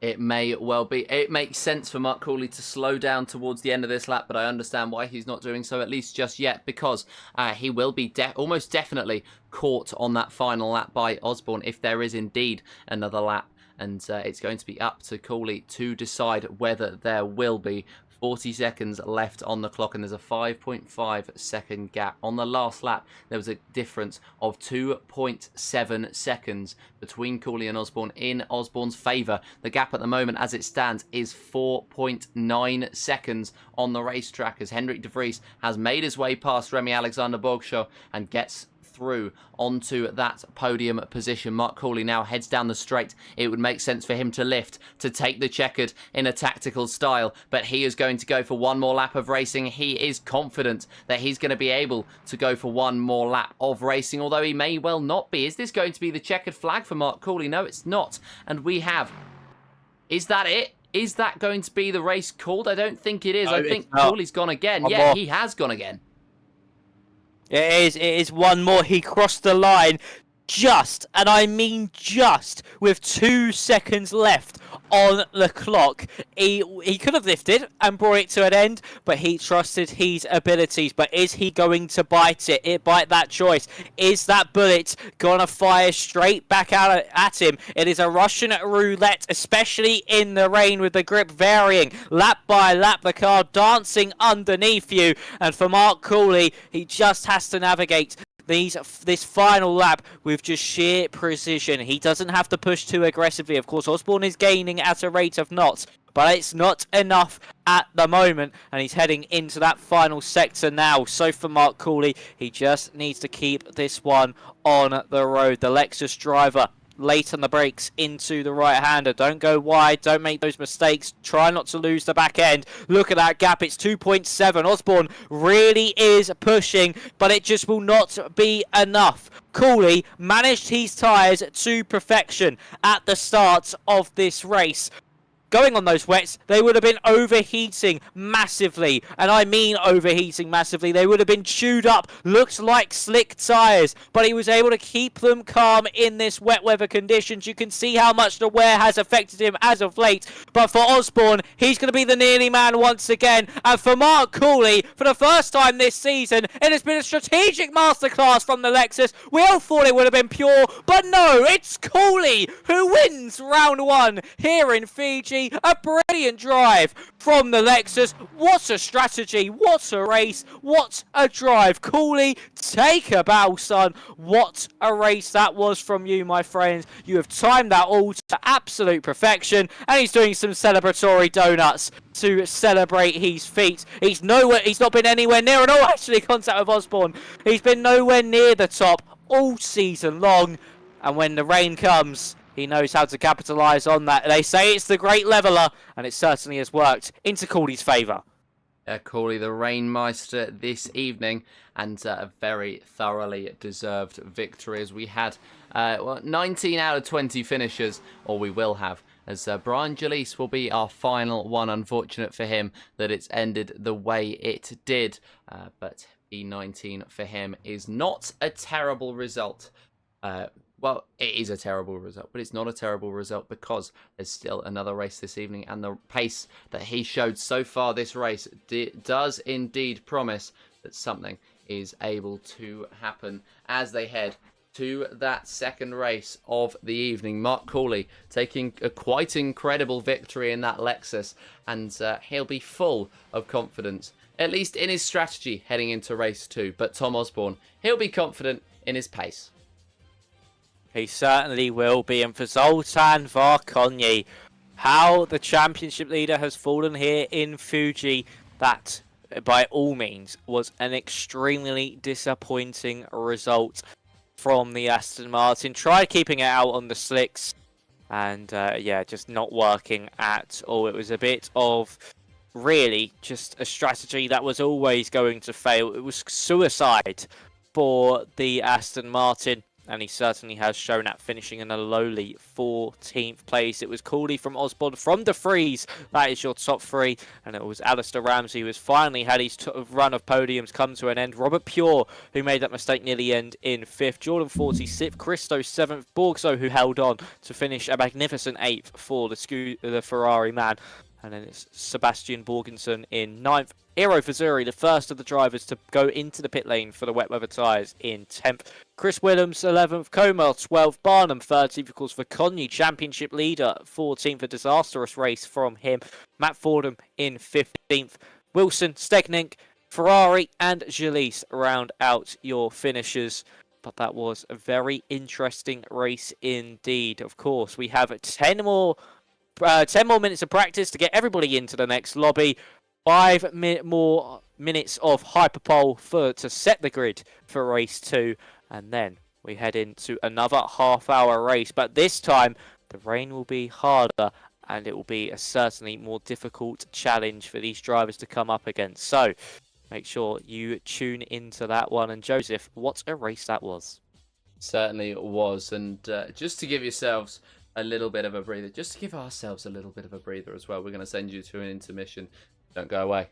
It may well be. It makes sense for Mark Cooley to slow down towards the end of this lap, but I understand why he's not doing so, at least just yet, because he will be almost definitely caught on that final lap by Osborne if there is indeed another lap. And it's going to be up to Cooley to decide whether there will be. 40 seconds left on the clock, and there's a 5.5 second gap. On the last lap, there was a difference of 2.7 seconds between Cooley and Osborne in Osborne's favour. The gap at the moment, as it stands, is 4.9 seconds on the racetrack, as Hendrik de Vries has made his way past Remy Alexander Borgso and gets through onto that podium position. Mark Cooley now heads down the straight. It would make sense for him to lift, to take the checkered in a tactical style, but he is going to go for 1 more lap of racing. He is confident that he's going to be able to go for 1 more lap of racing, although he may well not be. Is this going to be the checkered flag for Mark Cooley? No, it's not. And we have... Is that it? Is that going to be the race called? I don't think it is. No, I think Cooley's gone again. Yeah, he has gone again. It is 1 more. He crossed the line just, and I mean just, with 2 seconds left on the clock. He could have lifted and brought it to an end, but he trusted his abilities. But is he going to bite that choice? Is that bullet gonna fire straight back out at him? It is a Russian roulette, especially in the rain, with the grip varying lap by lap, the car dancing underneath you. And for Mark Cooley, he just has to navigate this final lap with just sheer precision. He doesn't have to push too aggressively. Of course, Osborne is gaining at a rate of knots, but it's not enough at the moment, and he's heading into that final sector now. So for Mark Cooley, he just needs to keep this one on the road. The Lexus driver late on the brakes into the right-hander. Don't go wide. Don't make those mistakes. Try not to lose the back end. Look at that gap. It's 2.7. Osborne really is pushing, but it just will not be enough. Cooley managed his tyres to perfection at the start of this race. Going on those wets, they would have been overheating massively. And I mean overheating massively. They would have been chewed up, looked like slick tyres. But he was able to keep them calm in this wet weather conditions. You can see how much the wear has affected him as of late. But for Osborne, he's going to be the nearly man once again. And for Mark Cooley, for the first time this season, it has been a strategic masterclass from the Lexus. We all thought it would have been pure, but no, it's Cooley who wins round one here in Fiji. A brilliant drive from the Lexus. What a strategy. What a race. What a drive. Cooley, take a bow, son. What a race that was from you, my friends. You have timed that all to absolute perfection. And he's doing some celebratory donuts to celebrate his feat. He's not been anywhere near at all, actually, contact with Osborne. He's been nowhere near the top all season long. And when the rain comes, he knows how to capitalise on that. They say it's the great leveller, and it certainly has worked into Cooley's favour. Cooley, the Rainmeister this evening, and a very thoroughly deserved victory, as we had 19 out of 20 finishers, or we will have, as Brian Joesph will be our final one. Unfortunate for him that it's ended the way it did, but E19 for him is not a terrible result. Well, it is a terrible result, but it's not a terrible result because there's still another race this evening, and the pace that he showed so far this race does indeed promise that something is able to happen as they head to that second race of the evening. Mark Cooley taking a quite incredible victory in that Lexus, and he'll be full of confidence, at least in his strategy heading into race 2. But Tom Osborne, he'll be confident in his pace. He certainly will be. And for Zoltan Varkonyi, how the championship leader has fallen here in Fuji, that by all means was an extremely disappointing result from the Aston Martin. Tried keeping it out on the slicks, and yeah, just not working at all. It was a bit of really just a strategy that was always going to fail. It was suicide for the Aston Martin. And he certainly has shown that, finishing in a lowly 14th place. It was Cooley from Osborne from De Vries. That is your top three. And it was Alistair Ramsey who has finally had his run of podiums come to an end. Robert Pure, who made that mistake near the end, in 5th. Jordan 40, 6th. Christo 7th. Borgso, who held on to finish a magnificent 8th for the Ferrari man. And then it's Sebastian Borgenson in 9th. Eero Fazuri, the first of the drivers to go into the pit lane for the wet weather tyres, in 10th. Chris Willems, 11th. Comer, 12th. Barnum, 13th, of course, for Conwy, championship leader, 14th. A disastrous race from him. Matt Fordham in 15th. Wilson, Stegnick, Ferrari, and Joesph round out your finishers. But that was a very interesting race indeed. Of course, we have 10 more minutes of practice to get everybody into the next lobby. 5 more minutes of hyperpole to set the grid for race 2. And then we head into another half-hour race. But this time, the rain will be harder, and it will be a certainly more difficult challenge for these drivers to come up against. So make sure you tune into that one. And Joesph, what a race that was. Certainly it was. And just to give yourselves a little bit of a breather, just to give ourselves a little bit of a breather as well, we're going to send you to an intermission. Don't go away.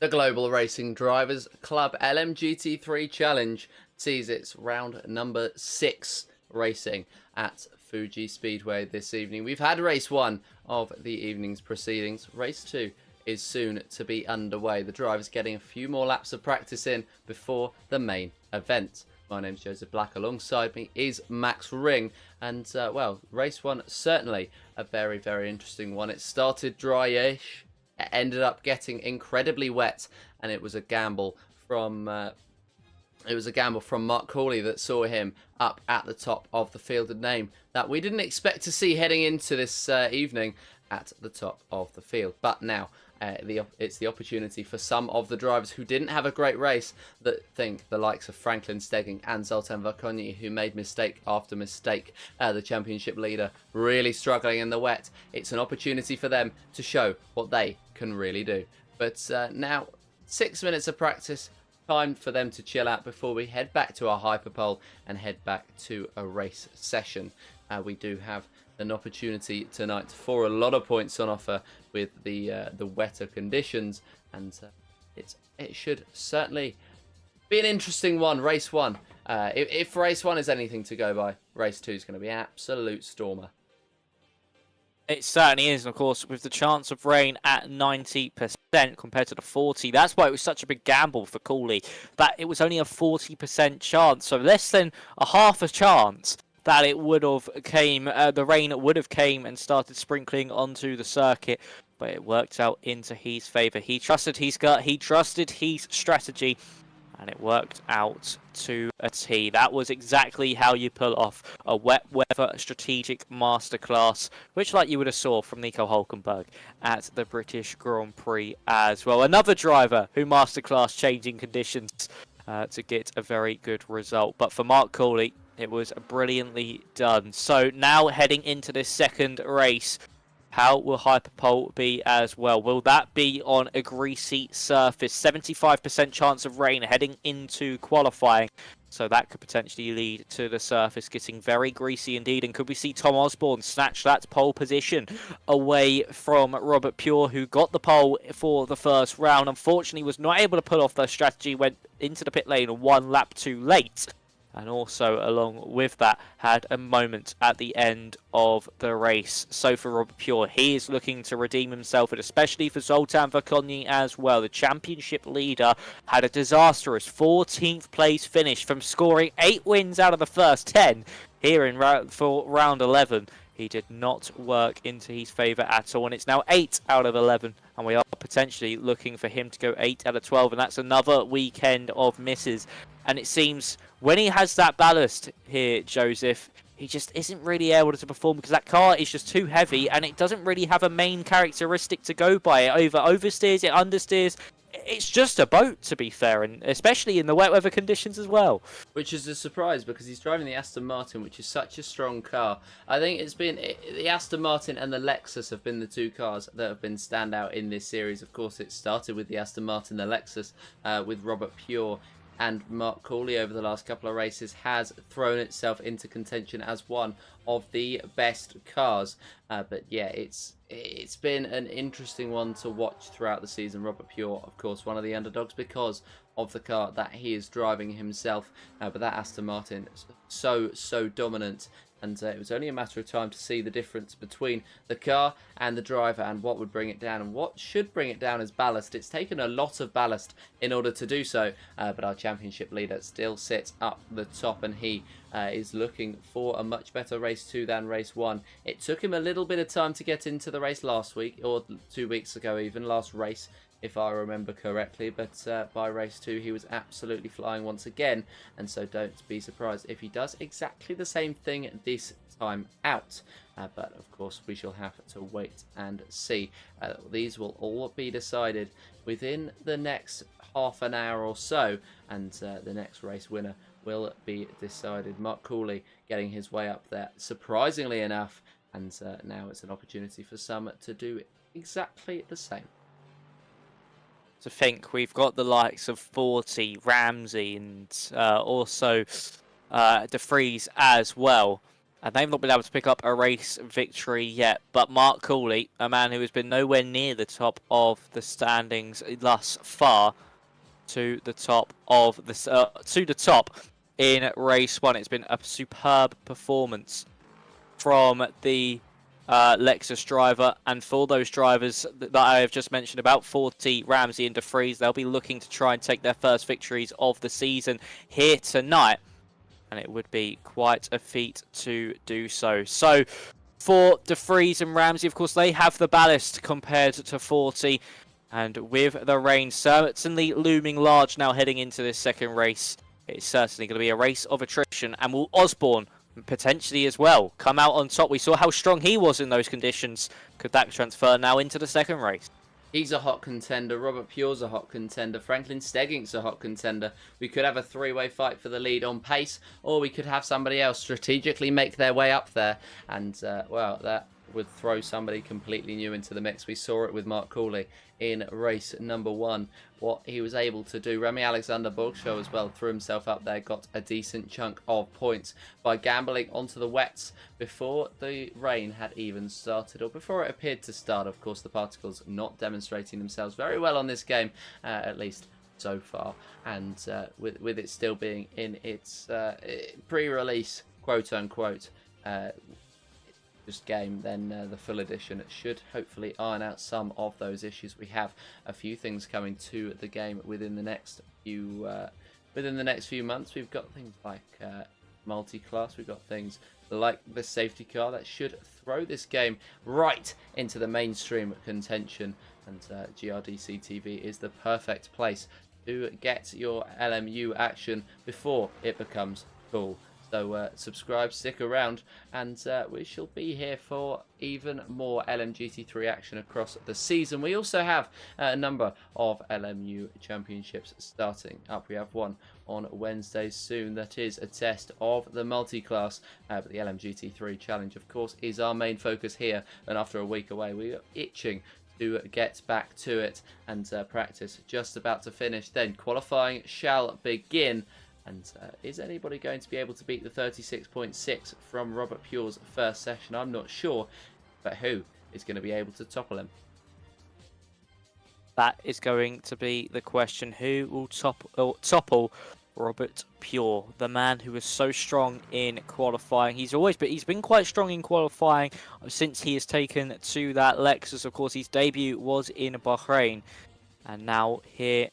The Global Racing Drivers Club LMGT3 Challenge sees its round number 6 racing at Fuji Speedway this evening. We've had race 1 of the evening's proceedings. Race 2 is soon to be underway. The drivers getting a few more laps of practice in before the main event. My name's Joesph Black. Alongside me is Max Ring. And, well, race 1 certainly a very, very interesting one. It started dry-ish. It ended up getting incredibly wet, and it was a gamble from Mark Cooley that saw him up at the top of the fielded name that we didn't expect to see heading into this evening at the top of the field. But now it's the opportunity for some of the drivers who didn't have a great race, that think the likes of Franklin Stegging and Zoltan, who made mistake after mistake, the championship leader, really struggling in the wet. It's an opportunity for them to show what they can really do. But now 6 minutes of practice, time for them to chill out before we head back to our hyperpole and head back to a race session. We do have an opportunity tonight for a lot of points on offer with the wetter conditions, and it should certainly be an interesting one. Race 1. If race 1 is anything to go by, race 2 is going to be an absolute stormer. It certainly is, and of course, with the chance of rain at 90% compared to the 40%, that's why it was such a big gamble for Cooley, that it was only a 40% chance, so less than a half a chance that it would have the rain would have came and started sprinkling onto the circuit, but it worked out into his favour. He trusted his gut, he trusted his strategy, and it worked out to a T. That was exactly how you pull off a wet weather strategic masterclass, which like you would have saw from Nico Hulkenberg at the British Grand Prix as well. Another driver who masterclass changing conditions to get a very good result. But for Mark Cooley, it was brilliantly done. So now heading into this second race, how will Hyperpole be as well? Will that be on a greasy surface? 75% chance of rain heading into qualifying. So that could potentially lead to the surface getting very greasy indeed. And could we see Tom Osborne snatch that pole position away from Robert Pure, who got the pole for the first round? Unfortunately, was not able to pull off their strategy, went into the pit lane 1 lap too late. And also, along with that, had a moment at the end of the race. So for Robert Pure, he is looking to redeem himself, and especially for Zoltan as well. The championship leader had a disastrous 14th place finish from scoring 8 wins out of the first 10 here for round 11. He did not work into his favour at all, and it's now 8 out of 11, and we are potentially looking for him to go 8 out of 12, and that's another weekend of misses. And it seems when he has that ballast here, Joesph, he just isn't really able to perform because that car is just too heavy, and it doesn't really have a main characteristic to go by. It oversteers, it understeers. It's just a boat, to be fair, and especially in the wet weather conditions as well. Which is a surprise because he's driving the Aston Martin, which is such a strong car. I think it's been the Aston Martin and the Lexus have been the two cars that have been standout in this series. Of course, it started with the Aston Martin, the Lexus, with Robert Pure. And Mark Cooley over the last couple of races has thrown itself into contention as one of the best cars. But yeah, it's been an interesting one to watch throughout the season. Robert Pure, of course, one of the underdogs because of the car that he is driving himself. But that Aston Martin is so dominant. And it was only a matter of time to see the difference between the car and the driver and what would bring it down. And what should bring it down is ballast. It's taken a lot of ballast in order to do so. But our championship leader still sits up the top, and he is looking for a much better race 2 than race 1. It took him a little bit of time to get into the race last week, or 2 weeks ago even, last race, if I remember correctly, but by race 2 he was absolutely flying once again, and so don't be surprised if he does exactly the same thing this time out. But of course we shall have to wait and see. These will all be decided within the next half an hour or so, and the next race winner will be decided. Mark Cooley getting his way up there, surprisingly enough, and now it's an opportunity for some to do exactly the same. To think we've got the likes of 40, Ramsey, and also De Vries as well. And they've not been able to pick up a race victory yet. But Mark Cooley, a man who has been nowhere near the top of the standings thus far, to the top of in race 1. It's been a superb performance from the Lexus driver, and for those drivers that I have just mentioned about, 40, Ramsey and DeFries, they'll be looking to try and take their first victories of the season here tonight, and it would be quite a feat to do so. So for DeFries and Ramsey, of course, they have the ballast compared to 40, and with the rain certainly looming large now heading into this second race, it's certainly going to be a race of attrition. And will Osborne potentially as well come out on top? We saw how strong he was in those conditions. Could that transfer now into the second race? He's a hot contender. Robert Pure's a hot contender. Franklin Steggink's a hot contender. We could have a three-way fight for the lead on pace, or we could have somebody else strategically make their way up there. And, well, that would throw somebody completely new into the mix. We saw it with Mark Cooley in race number 1, what he was able to do. Remy Alexander Borgshaw as well threw himself up there, got a decent chunk of points by gambling onto the wets before the rain had even started, or before it appeared to start. Of course, the particles not demonstrating themselves very well on this game, at least so far, and with it still being in its pre-release, quote-unquote, just game, then the full edition should hopefully iron out some of those issues. We have a few things coming to the game within the next few months. We've got things like multi-class. We've got things like the safety car that should throw this game right into the mainstream contention. And GRDC TV is the perfect place to get your LMU action before it becomes cool. So subscribe, stick around, and we shall be here for even more LMGT3 action across the season. We also have a number of LMU championships starting up. We have one on Wednesday soon that is a test of the multi-class, but the LMGT3 challenge, of course, is our main focus here. And after a week away, we are itching to get back to it, and practice just about to finish. Then qualifying shall begin. And is anybody going to be able to beat the 36.6 from Robert Pure's first session? I'm not sure, but who is going to be able to topple him? That is going to be the question. Who will topple Robert Pure, the man who was so strong in qualifying? He's been quite strong in qualifying since he has taken to that Lexus. Of course, his debut was in Bahrain, and now here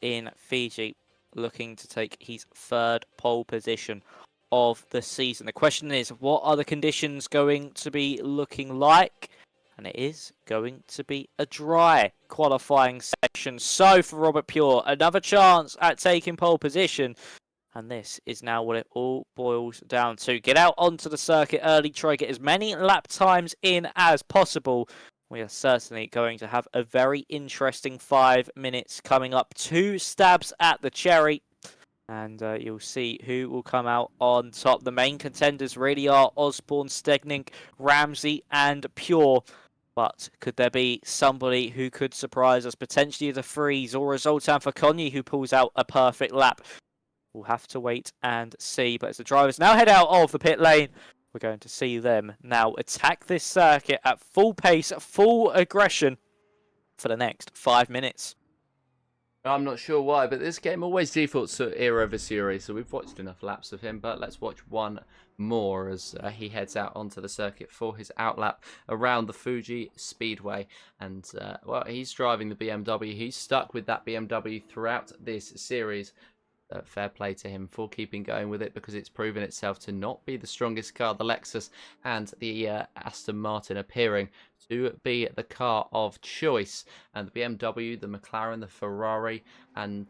in Fiji, looking to take his third pole position of the season. The question is, what are the conditions going to be looking like? And it is going to be a dry qualifying session. So for Robert Pure, another chance at taking pole position. And this is now what it all boils down to. Get out onto the circuit early, try get as many lap times in as possible. We are certainly going to have a very interesting 5 minutes coming up. 2 stabs at the cherry, and you'll see who will come out on top. The main contenders really are Osborne, Stegnink, Ramsey, and Pure. But could there be somebody who could surprise us? Potentially the Freeze or a Zoltan for Konyi who pulls out a perfect lap. We'll have to wait and see. But as the drivers now head out of the pit lane, we're going to see them now attack this circuit at full pace, full aggression for the next 5 minutes. I'm not sure why, but this game always defaults to Aero Visuri, so we've watched enough laps of him, but let's watch one more as he heads out onto the circuit for his outlap around the Fuji Speedway. And, well, he's driving the BMW. He's stuck with that BMW throughout this series. Fair play to him for keeping going with it, because it's proven itself to not be the strongest car. The Lexus and the Aston Martin appearing to be the car of choice, and the BMW, the McLaren, the Ferrari, and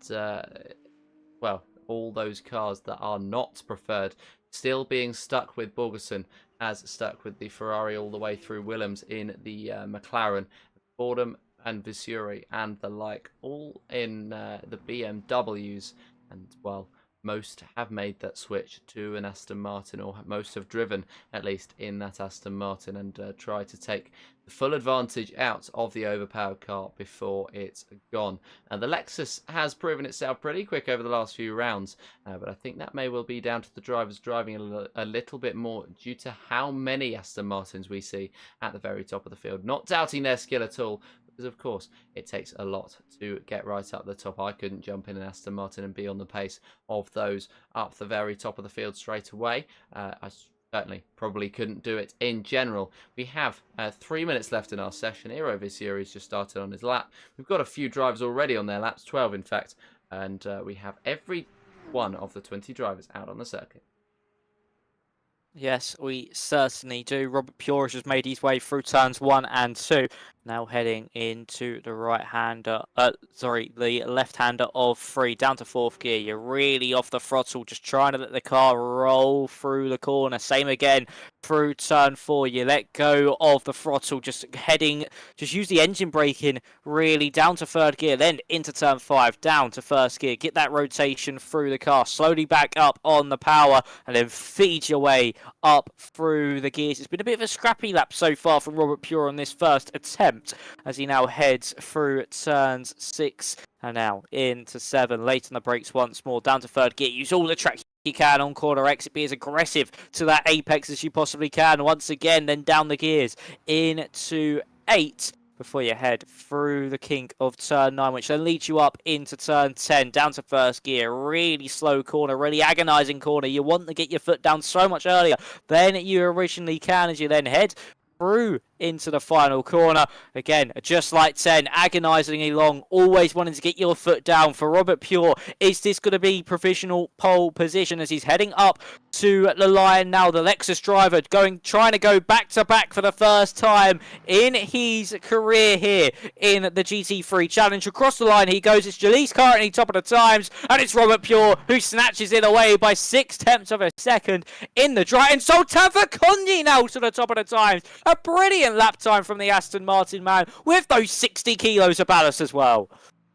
well, all those cars that are not preferred still being stuck with Borgerson, as stuck with the Ferrari all the way through Willems in the McLaren, Fordham and Visuri and the like, all in the BMWs. And, well, most have made that switch to an Aston Martin, or most have driven, at least, in that Aston Martin, and try to take full advantage out of the overpowered car before it's gone. And the Lexus has proven itself pretty quick over the last few rounds, but I think that may well be down to the drivers driving a little bit more due to how many Aston Martins we see at the very top of the field. Not doubting their skill at all, because of course it takes a lot to get right up the top. I couldn't jump in an Aston Martin and be on the pace of those up the very top of the field straight away. I certainly probably couldn't do it in general. We have 3 minutes left in our session. Hero Visiero's just started on his lap. We've got a few drivers already on their laps, 12 in fact, and we have every one of the 20 drivers out on the circuit. Yes, we certainly do. Robert Pure has just made his way through turns 1 and 2. Now heading into the the left-hander of 3, down to 4th gear. You're really off the throttle, just trying to let the car roll through the corner. Same again through turn 4. You let go of the throttle, just use the engine braking, really down to 3rd gear, then into turn 5, down to 1st gear. Get that rotation through the car, slowly back up on the power, and then feed your way up through the gears. It's been a bit of a scrappy lap so far from Robert Pure on this first attempt, as he now heads through turns 6 and now into 7. Late on the brakes once more, down to 3rd gear. Use all the track you can on corner exit. Be as aggressive to that apex as you possibly can. Once again, then down the gears into 8 before you head through the kink of turn 9, which then leads you up into turn 10, down to 1st gear. Really slow corner, really agonizing corner. You want to get your foot down so much earlier than you originally can as you then head through into the final corner. Again, just like 10, agonizingly long, always wanting to get your foot down. For Robert Pure, is this going to be provisional pole position as he's heading up to the line now? The Lexus driver trying to go back to back for the first time in his career here in the GT3 Challenge. Across the line he goes. It's Jalise currently top of the times, and it's Robert Pure who snatches it away by 6/10 of a second in the dry. And Zoltan now to the top of the times. A brilliant lap time from the Aston Martin man with those 60 kilos of ballast as well.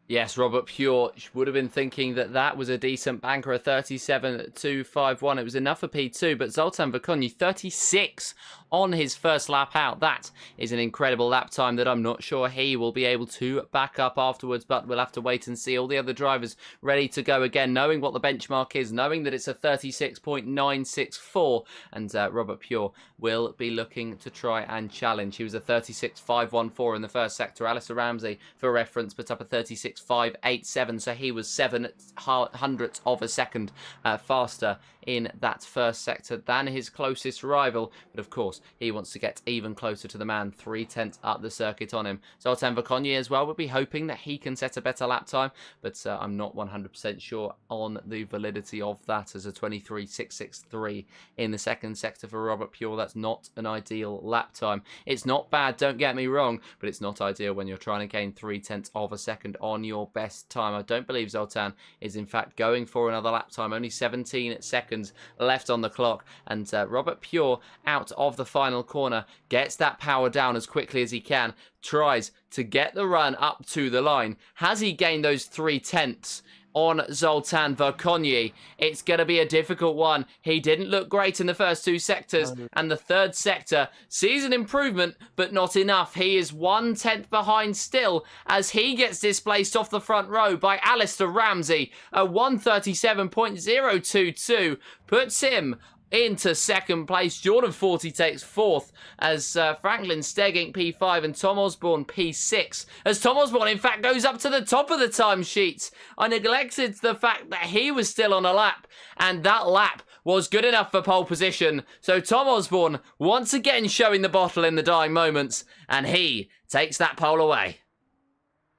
Yes, Robert Pure would have been thinking that that was a decent banker, a 37.251. It was enough for P2, but Zoltan 36 on his first lap out. That is an incredible lap time that I'm not sure he will be able to back up afterwards, but we'll have to wait and see. All the other drivers ready to go again, knowing what the benchmark is, knowing that it's a 36.964, and Robert Pure will be looking to try and challenge. He was a 36.514 in the first sector. Alistair Ramsey, for reference, put up a 36.587, so he was 0.07 of a second faster in that first sector than his closest rival. But of course, he wants to get even closer to the man 3/10 up the circuit on him. Zoltan Verkonyi as well would be hoping that he can set a better lap time, but I'm not 100% sure on the validity of that, as a 23.663 in the second sector for Robert Pure. That's not an ideal lap time. It's not bad, don't get me wrong, but it's not ideal when you're trying to gain 3/10 of a second on your best time. I don't believe Zoltan is in fact going for another lap time. Only 17 seconds left on the clock, and Robert Pure out of the final corner gets that power down as quickly as he can, tries to get the run up to the line. Has he gained those 3/10 on Zoltan Verkonyi? It's going to be a difficult one. He didn't look great in the first 2 sectors, and the 3rd sector sees an improvement, but not enough. He is 1/10 behind still as he gets displaced off the front row by Alistair Ramsey. A 137.022 puts him into second place. Jordan Forty takes 4th as Franklin Steggink P5 and Tom Osborne P6. As Tom Osborne, in fact, goes up to the top of the timesheets. I neglected the fact that he was still on a lap, and that lap was good enough for pole position. So Tom Osborne once again showing the bottle in the dying moments, and he takes that pole away.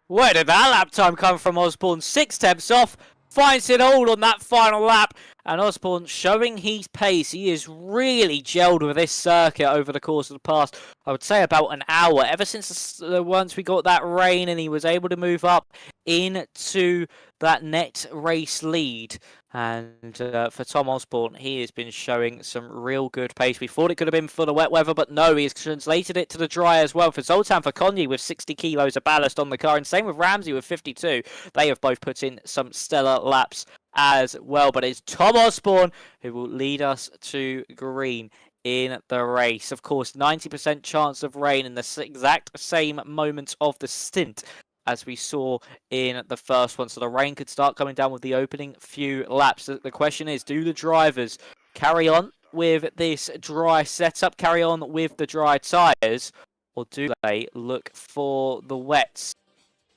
Where did that lap time come from? Osborne 6/10 off, finds it all on that final lap, and Osborne showing his pace. He is really gelled with this circuit over the course of the past, I would say, about an hour, ever since once we got that rain and he was able to move up into that net race lead. And for Tom Osborne, he has been showing some real good pace. We thought it could have been for the wet weather, but no, he's translated it to the dry as well. For Zoltan Verkonyi with 60 kilos of ballast on the car, and same with Ramsey with 52. They have both put in some stellar laps as well. But it's Tom Osborne who will lead us to green in the race. Of course, 90% chance of rain in the exact same moment of the stint as we saw in the first one. So the rain could start coming down with the opening few laps. The question is, do the drivers carry on with this dry setup, carry on with the dry tyres, or do they look for the wets?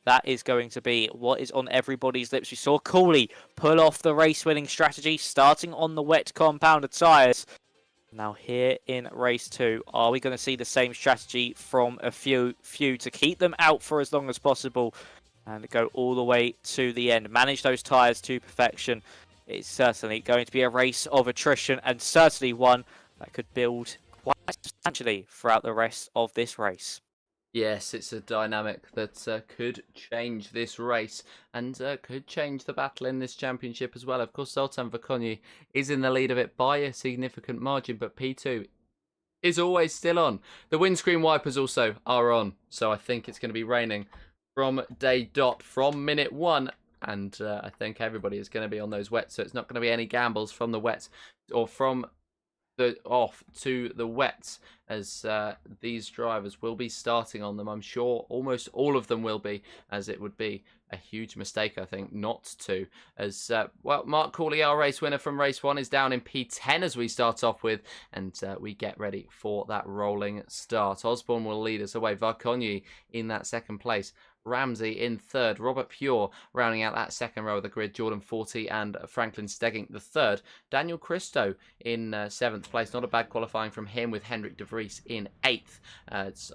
That is going to be what is on everybody's lips. We saw Cooley pull off the race-winning strategy, starting on the wet compounded tyres. Now here in race 2, are we going to see the same strategy from a few to keep them out for as long as possible and go all the way to the end? Manage those tyres to perfection. It's certainly going to be a race of attrition, and certainly one that could build quite substantially throughout the rest of this race. Yes, it's a dynamic that could change this race and could change the battle in this championship as well. Of course, Zoltan Verkonyi is in the lead of it by a significant margin, but P2 is always still on. The windscreen wipers also are on, so I think it's going to be raining from day dot, from minute 1. And I think everybody is going to be on those wets, so it's not going to be any gambles from the wets or from the off to the wets, as these drivers will be starting on them. I'm sure almost all of them will be, as it would be a huge mistake, I think, not to. As well, Mark Cooley, our race winner from race 1, is down in P10 as we start off with, and we get ready for that rolling start. Osborne will lead us away. Verkonyi in that second place. Ramsey in third, Robert Pure rounding out that second row of the grid, Jordan 40 and Franklin Stegging the third. Daniel Christo in 7th place, not a bad qualifying from him, with Hendrik de Vries in 8th.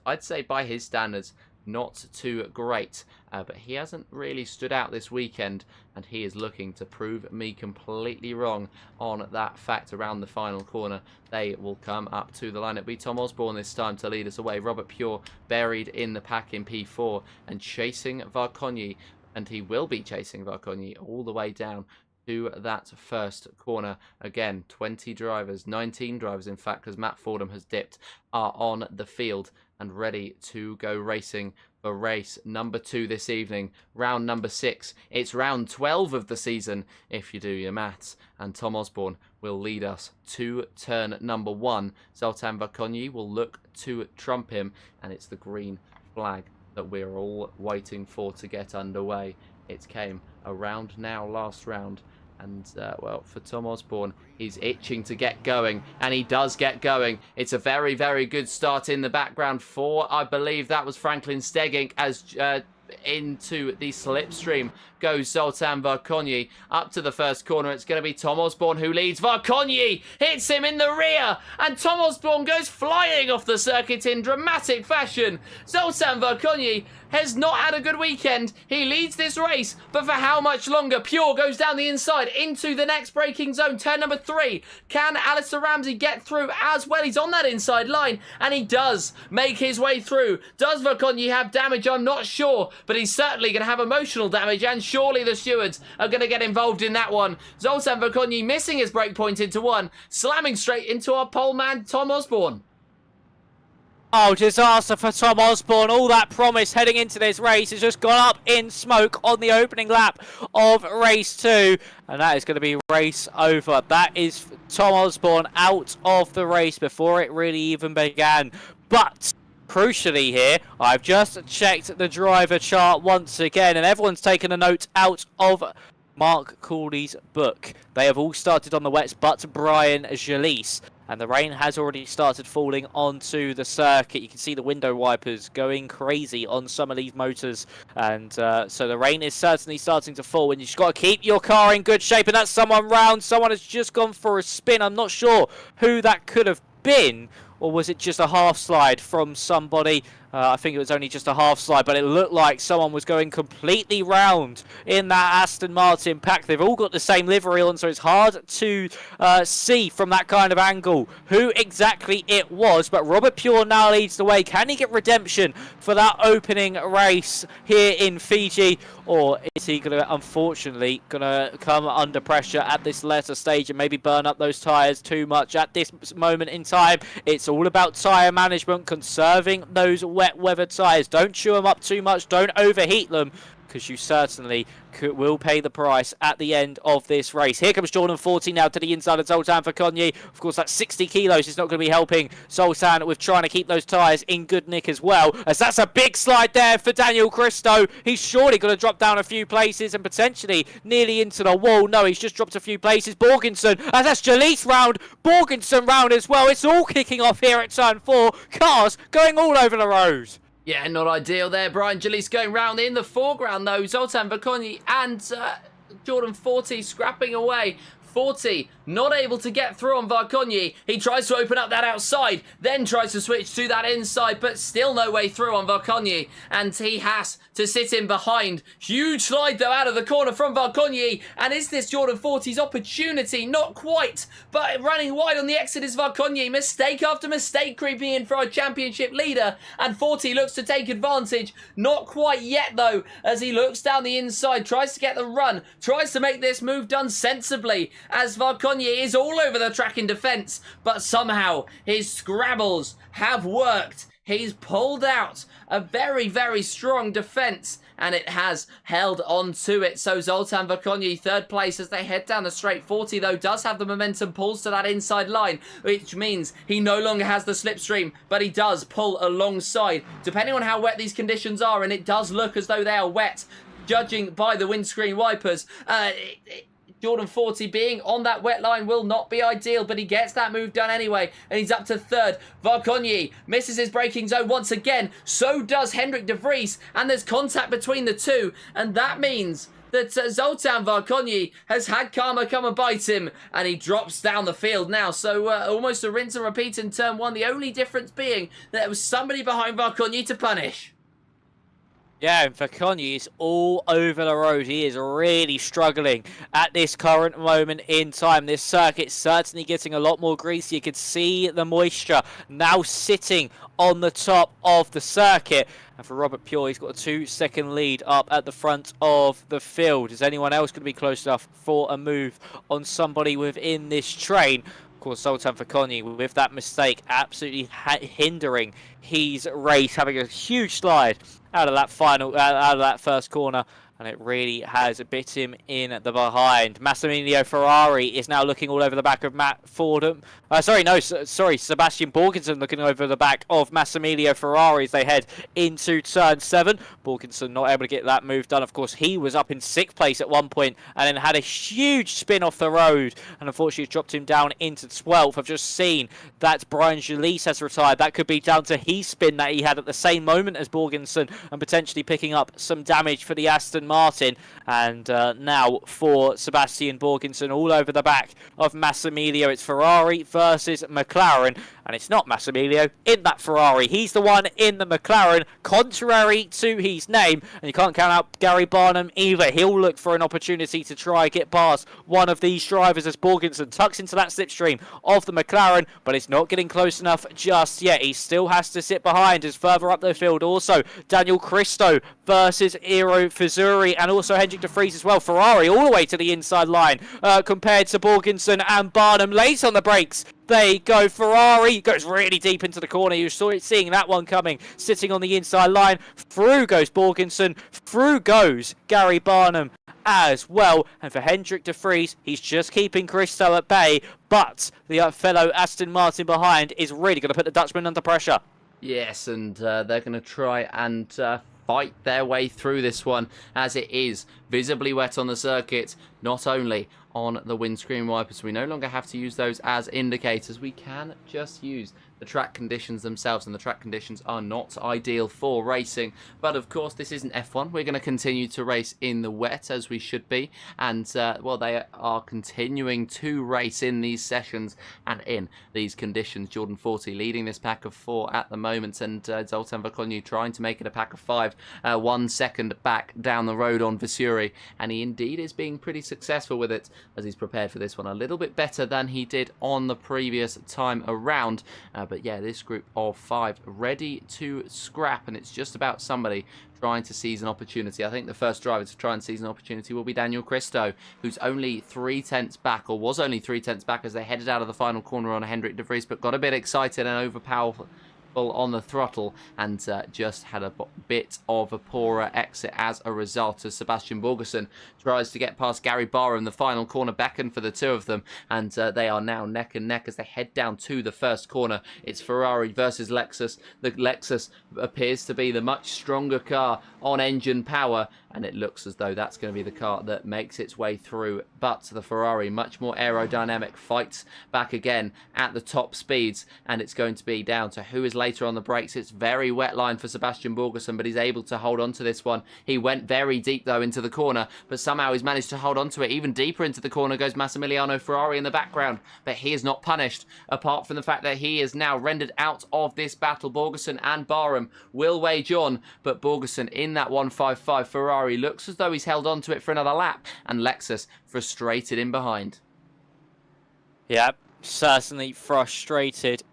I'd say by his standards, not too great, but he hasn't really stood out this weekend, and he is looking to prove me completely wrong on that fact around the final corner. They will come up to the line. It'll be Tom Osborne this time to lead us away. Robert Pure buried in the pack in P4 and chasing Verkonyi, and he will be chasing Verkonyi all the way down to that first corner. Again, 20 drivers, 19 drivers in fact, because Matt Fordham has dipped, are on the field and ready to go racing for race number 2 this evening, round number 6. It's round 12 of the season, if you do your maths, and Tom Osborne will lead us to turn number 1. Zoltan Verkonyi will look to trump him, and it's the green flag that we're all waiting for to get underway. It came around now, last round. And, well, for Tom Osborne, he's itching to get going, and he does get going. It's a very, very good start in the background for, I believe that was Franklin Stegging, as into the slipstream goes Zoltan Verkonyi. Up to the first corner, it's going to be Tom Osborne who leads. Verkonyi hits him in the rear, and Tom Osborne goes flying off the circuit in dramatic fashion. Zoltan Verkonyi has not had a good weekend. He leads this race, but for how much longer? Pure goes down the inside into the next braking zone, turn number 3. Can Alistair Ramsey get through as well? He's on that inside line, and he does make his way through. Does Verkonyi have damage? I'm not sure, but he's certainly going to have emotional damage, and surely the stewards are going to get involved in that one. Zoltan Verkonyi missing his brake point into 1, slamming straight into our pole man, Tom Osborne. Oh, disaster for Tom Osborne. All that promise heading into this race has just gone up in smoke on the opening lap of race 2. And that is going to be race over. That is Tom Osborne out of the race before it really even began. But crucially here, I've just checked the driver chart once again, and everyone's taken a note out of Mark Cooley's book. They have all started on the wets but Brian Jalise. And the rain has already started falling onto the circuit. You can see the window wipers going crazy on some of these motors. And so the rain is certainly starting to fall. And you've got to keep your car in good shape. And that's someone round. Someone has just gone for a spin. I'm not sure who that could have been. Or was it just a half slide from somebody? I think it was only just a half slide, but it looked like someone was going completely round in that Aston Martin pack. They've all got the same livery on, so it's hard to see from that kind of angle who exactly it was. But Robert Pure now leads the way. Can he get redemption for that opening race here in Fiji? Or is he going to, unfortunately, come under pressure at this latter stage and maybe burn up those tyres too much at this moment in time? It's all about tyre management, conserving those wet weather tyres. Don't chew them up too much. Don't overheat them. because you certainly will pay the price at the end of this race. Here comes Jordan 40 now to the inside of Zoltan for Konyi. Of course, that 60 kilos is not going to be helping Zoltan with trying to keep those tyres in good nick as well, as that's a big slide there for Daniel Christo. He's surely going to drop down a few places and potentially nearly into the wall. No, he's just dropped a few places. Borgenson, as that's Jalise round, Borgenson round as well. It's all kicking off here at turn 4. Cars going all over the road. Yeah, not ideal there. Brian Jalise going round in the foreground, though. Zoltan Vakonyi and Jordan 40 scrapping away. 40 not able to get through on Varkonyi. He tries to open up that outside, then tries to switch to that inside, but still no way through on Varkonyi. And he has to sit in behind. Huge slide, though, out of the corner from Varkonyi. And is this Jordan 40's opportunity? Not quite, but running wide on the exit is Varkonyi. Mistake after mistake creeping in for our championship leader. And 40 looks to take advantage. Not quite yet, though, as he looks down the inside, tries to get the run, tries to make this move done sensibly, as Varkonyi is all over the track in defence, but somehow his scrabbles have worked. He's pulled out a very, very strong defence, and it has held on to it. So Zoltan Vakonyi, third place as they head down the straight. 40, though, does have the momentum, pulls to that inside line, which means he no longer has the slipstream, but he does pull alongside, depending on how wet these conditions are, and it does look as though they are wet, judging by the windscreen wipers. Jordan 40 being on that wet line will not be ideal, but he gets that move done anyway, and he's up to third. Varkonyi misses his braking zone once again. So does Hendrik de Vries, and there's contact between the two, and that means that Zoltan Varkonyi has had karma come and bite him, and he drops down the field now. So almost a rinse and repeat in turn 1, the only difference being that there was somebody behind Varkonyi to punish. Yeah, and Vakonyi is all over the road. He is really struggling at this current moment in time. This circuit's certainly getting a lot more greasy. You can see the moisture now sitting on the top of the circuit. And for Robert Pure, he's got a 2-second lead up at the front of the field. Is anyone else going to be close enough for a move on somebody within this train? Of course, Zoltan Vakonyi, with that mistake, absolutely hindering his race, having a huge slide out of that first corner, and it really has bit him in the behind. Massimiliano Ferrari is now looking all over the back of Matt Fordham. Sebastian Borgenson looking over the back of Massimiliano Ferrari as they head into turn 7. Borgenson not able to get that move done. Of course, he was up in 6th place at one point and then had a huge spin off the road, and unfortunately dropped him down into 12th. I've just seen that Brian Jalise has retired. That could be down to his spin that he had at the same moment as Borgenson, and potentially picking up some damage for the Aston Martin. And now for Sebastian Borgenson all over the back of Massimiliano. It's Ferrari versus McLaren, and it's not Massimiliano in that Ferrari. He's the one in the McLaren, contrary to his name, and you can't count out Gary Barnum either. He'll look for an opportunity to try and get past one of these drivers as Borgenson tucks into that slipstream of the McLaren, but it's not getting close enough just yet. He still has to sit behind as further up the field. Also, Daniel Christo versus Eero Fizuri, and also Hendrik de Vries as well. Ferrari all the way to the inside line compared to Borgenson and Barnum. Late on the brakes. They go. Ferrari goes really deep into the corner. You saw it, seeing that one coming, sitting on the inside line. Through goes Borgenson. Through goes Gary Barnum as well. And for Hendrik de Vries, he's just keeping Christo at bay, but the fellow Aston Martin behind is really going to put the Dutchman under pressure. Yes, and they're going to try and fight their way through this one, as it is visibly wet on the circuit, not only on the windscreen wipers. We no longer have to use those as indicators. We can just use the track conditions themselves, and the track conditions are not ideal for racing. But of course, this isn't F1. We're going to continue to race in the wet, as we should be, and well, they are continuing to race in these sessions and in these conditions. Jordan 40 leading this pack of 4 at the moment, and Zoltan Vakonyi trying to make it a pack of 5, 1 second back down the road on Vissuri, and he indeed is being pretty successful with it, as he's prepared for this one a little bit better than he did on the previous time around. But yeah, this group of 5 ready to scrap, and it's just about somebody trying to seize an opportunity. I think the first driver to try and seize an opportunity will be Daniel Christo, who's only 3/10 back, or was only 3/10 back as they headed out of the final corner on Hendrik de Vries, but got a bit excited and full on the throttle and just had a bit of a poorer exit as a result, as Sebastian Borgerson tries to get past Gary Barham. The final corner beckoned for the two of them, and they are now neck and neck as they head down to the first corner. It's Ferrari versus Lexus. The Lexus appears to be the much stronger car on engine power, and it looks as though that's going to be the car that makes its way through. But the Ferrari, much more aerodynamic, fights back again at the top speeds, and it's going to be down to who is later on the brakes. It's very wet line for Sebastian Borgerson, but he's able to hold on to this one. He went very deep, though, into the corner, but somehow he's managed to hold on to it. Even deeper into the corner goes Massimiliano Ferrari in the background, but he is not punished, apart from the fact that he is now rendered out of this battle. Borgerson and Barham will wage on, but Borgerson in that 155 Ferrari looks as though he's held on to it for another lap, and Lexus frustrated in behind. Yeah, certainly frustrated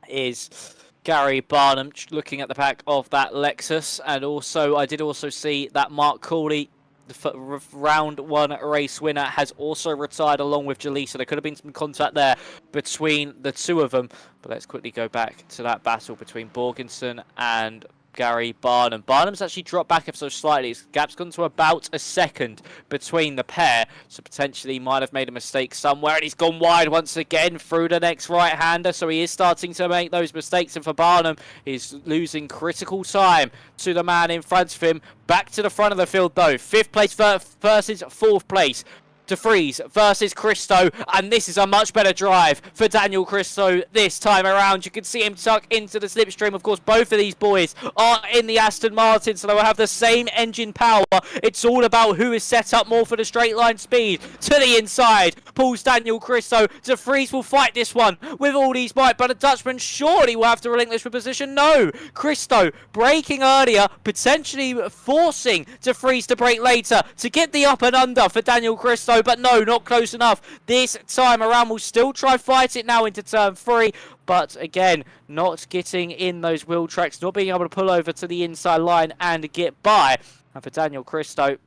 is Gary Barham, looking at the back of that Lexus. And also, I did also see that Mark Cooley, the round one race winner, has also retired along with Jalisa. There could have been some contact there between the two of them. But let's quickly go back to that battle between Borgenson and Gary Barham. Barnum's actually dropped back ever so slightly. His gap's gone to about a second between the pair, so potentially he might have made a mistake somewhere, and he's gone wide once again through the next right-hander, so he is starting to make those mistakes, and for Barham, he's losing critical time to the man in front of him. Back to the front of the field, though. 5th place versus 4th place. De Vries versus Christo, and this is a much better drive for Daniel Christo this time around. You can see him tuck into the slipstream. Of course, both of these boys are in the Aston Martin, so they will have the same engine power. It's all about who is set up more for the straight line speed. To the inside, pulls Daniel Christo. De Vries will fight this one with all these might, but a Dutchman surely will have to relinquish the position. No, Christo braking earlier, potentially forcing De Vries to brake later to get the up and under for Daniel Christo. But no, not close enough. This time around, we'll still try fight it now into turn 3. But again, not getting in those wheel tracks, not being able to pull over to the inside line and get by. And for Daniel Christo,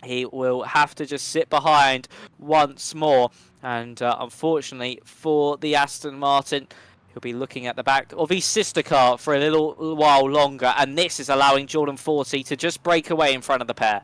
he will have to just sit behind once more. And unfortunately for the Aston Martin, he'll be looking at the back of his sister car for a little while longer. And this is allowing Jordan 40 to just break away in front of the pair.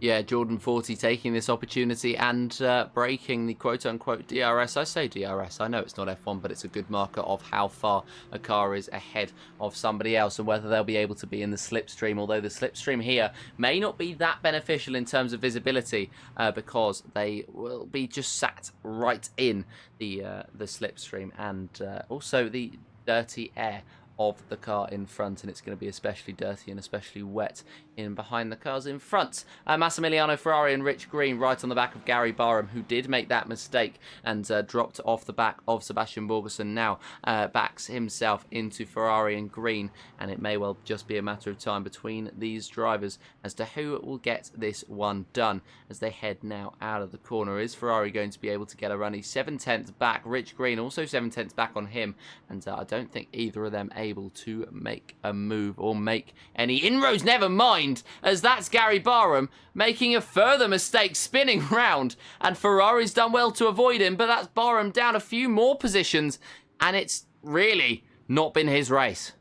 Yeah, Jordan 40 taking this opportunity and breaking the quote-unquote DRS. I say DRS, I know it's not F1, but it's a good marker of how far a car is ahead of somebody else and whether they'll be able to be in the slipstream, although the slipstream here may not be that beneficial in terms of visibility because they will be just sat right in the slipstream and also the dirty air of the car in front, and it's going to be especially dirty and especially wet in behind the cars in front. Massimiliano Ferrari and Rich Green right on the back of Gary Barham, who did make that mistake and dropped off the back of Sebastian Borgerson, now backs himself into Ferrari and Green, and it may well just be a matter of time between these drivers as to who will get this one done as they head now out of the corner. Is Ferrari going to be able to get a run? He's 7/10 back. Rich Green also 7/10 back on him, and I don't think either of them able to make a move or make any inroads. Never mind, as that's Gary Barham making a further mistake, spinning round, and Ferrari's done well to avoid him, but that's Barham down a few more positions, and it's really not been his race.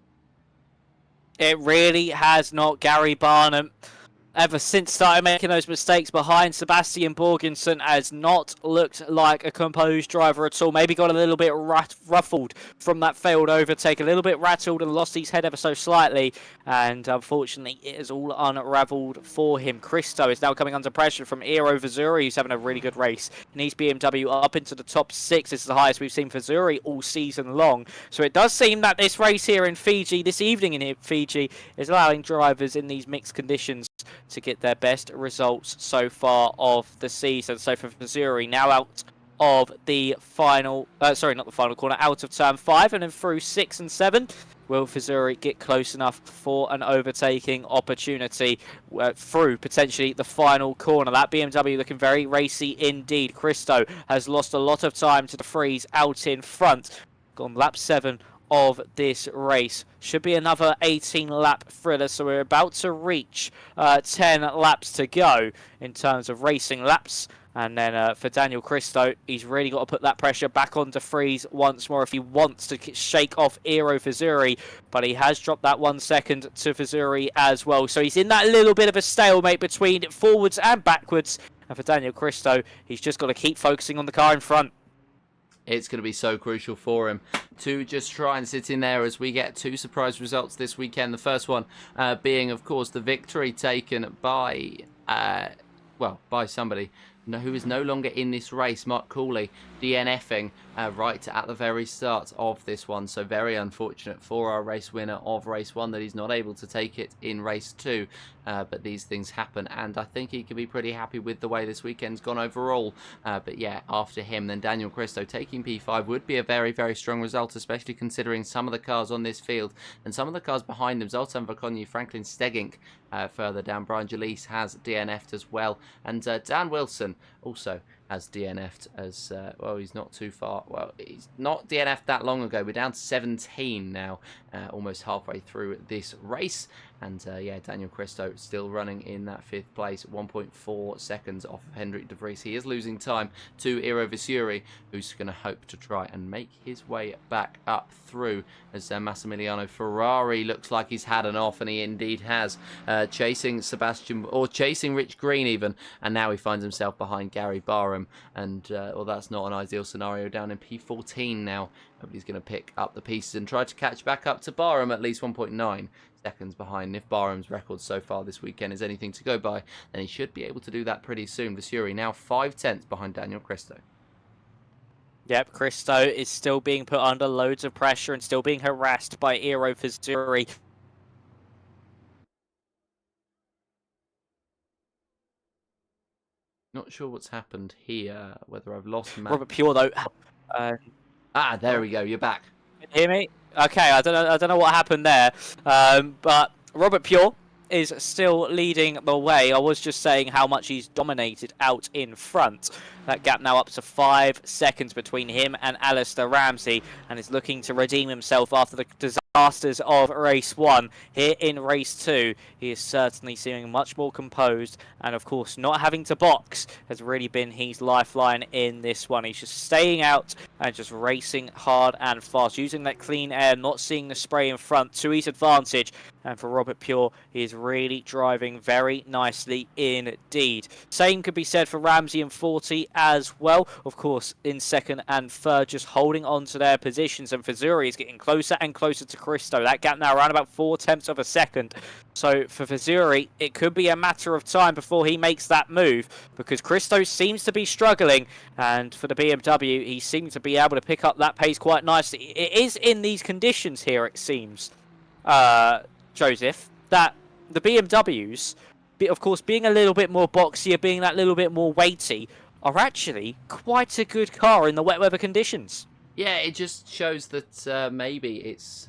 It really has not. Gary Barham, ever since started making those mistakes behind Sebastian Borgenson, has not looked like a composed driver at all. Maybe got a little bit ruffled from that failed overtake, a little bit rattled and lost his head ever so slightly, and unfortunately it is all unravelled for him. Christo is now coming under pressure from Eero Vazuri, who's having a really good race, and he's BMW up into the top 6. This is the highest we've seen for Vazuri all season long. So it does seem that this race here in Fiji, this evening in Fiji, is allowing drivers in these mixed conditions to get their best results so far of the season. So for Vazuri, now out of the final, sorry, not the final corner, out of turn 5 and then through 6 and 7. Will Vazuri get close enough for an overtaking opportunity through potentially the final corner? That BMW looking very racy indeed. Christo has lost a lot of time to De Vries out in front. Gone lap 7 of this race. Should be another 18-lap thriller, so we're about to reach 10 laps to go in terms of racing laps. And then for Daniel Christo, he's really got to put that pressure back onto Freeze once more if he wants to shake off Eero Fazuri. But he has dropped that 1 second to Fazuri as well. So he's in that little bit of a stalemate between forwards and backwards. And for Daniel Christo, he's just got to keep focusing on the car in front. It's going to be so crucial for him to just try and sit in there as we get 2 surprise results this weekend. The first one being, of course, the victory taken by, by somebody who is no longer in this race, Mark Cooley, DNFing right at the very start of this one. So very unfortunate for our race winner of race 1 that he's not able to take it in race 2. But these things happen, and I think he can be pretty happy with the way this weekend's gone overall. But yeah, after him, then Daniel Christo taking P5 would be a very, very strong result, especially considering some of the cars on this field and some of the cars behind them. Zoltan Vakonyi, Franklin Stegink further down. Brian Jalise has DNF'd as well, and Dan Wilson also has DNF'd as, well, he's not too far. Well, he's not DNF'd that long ago. We're down to 17 now, almost halfway through this race. And, yeah, Daniel Christo still running in that 5th place, 1.4 seconds off of Hendrik de Vries. He is losing time to Eero Fazuri, who's going to hope to try and make his way back up through, as Massimiliano Ferrari looks like he's had an off, and he indeed has, chasing Rich Green even, and now he finds himself behind Gary Barham, and, well, that's not an ideal scenario, down in P14 now. Nobody's going to pick up the pieces and try to catch back up to Barham, at least 1.9 seconds behind. And if Barham's record so far this weekend is anything to go by, then he should be able to do that pretty soon. Vazuri now 5/10 behind Daniel Christo. Yep, Christo is still being put under loads of pressure and still being harassed by Eero Fazuri. Not sure what's happened here, whether I've lost Matt. Robert Pure though. There we go, you're back. Can you hear me? Okay, I don't know what happened there, but Robert Pure is still leading the way. I was just saying how much he's dominated out in front. That gap now up to 5 seconds between him and Alistair Ramsey, and is looking to redeem himself after the disasters of race 1. Here in race 2, he is certainly seeming much more composed, and of course not having to box has really been his lifeline in this one. He's just staying out and just racing hard and fast, using that clean air, not seeing the spray in front to his advantage. And for Robert Pure, he is really driving very nicely indeed. Same could be said for Ramsey and 40 as well. Of course, in 2nd and 3rd, just holding on to their positions. And Fazuri is getting closer and closer to Christo. That gap now around about 0.4 of a second. So for Fazuri, it could be a matter of time before he makes that move, because Christo seems to be struggling. And for the BMW, he seems to be able to pick up that pace quite nicely. It is in these conditions here, it seems, Joesph, that the BMWs, of course, being a little bit more boxier, being that little bit more weighty, are actually quite a good car in the wet weather conditions. Yeah, it just shows that maybe it's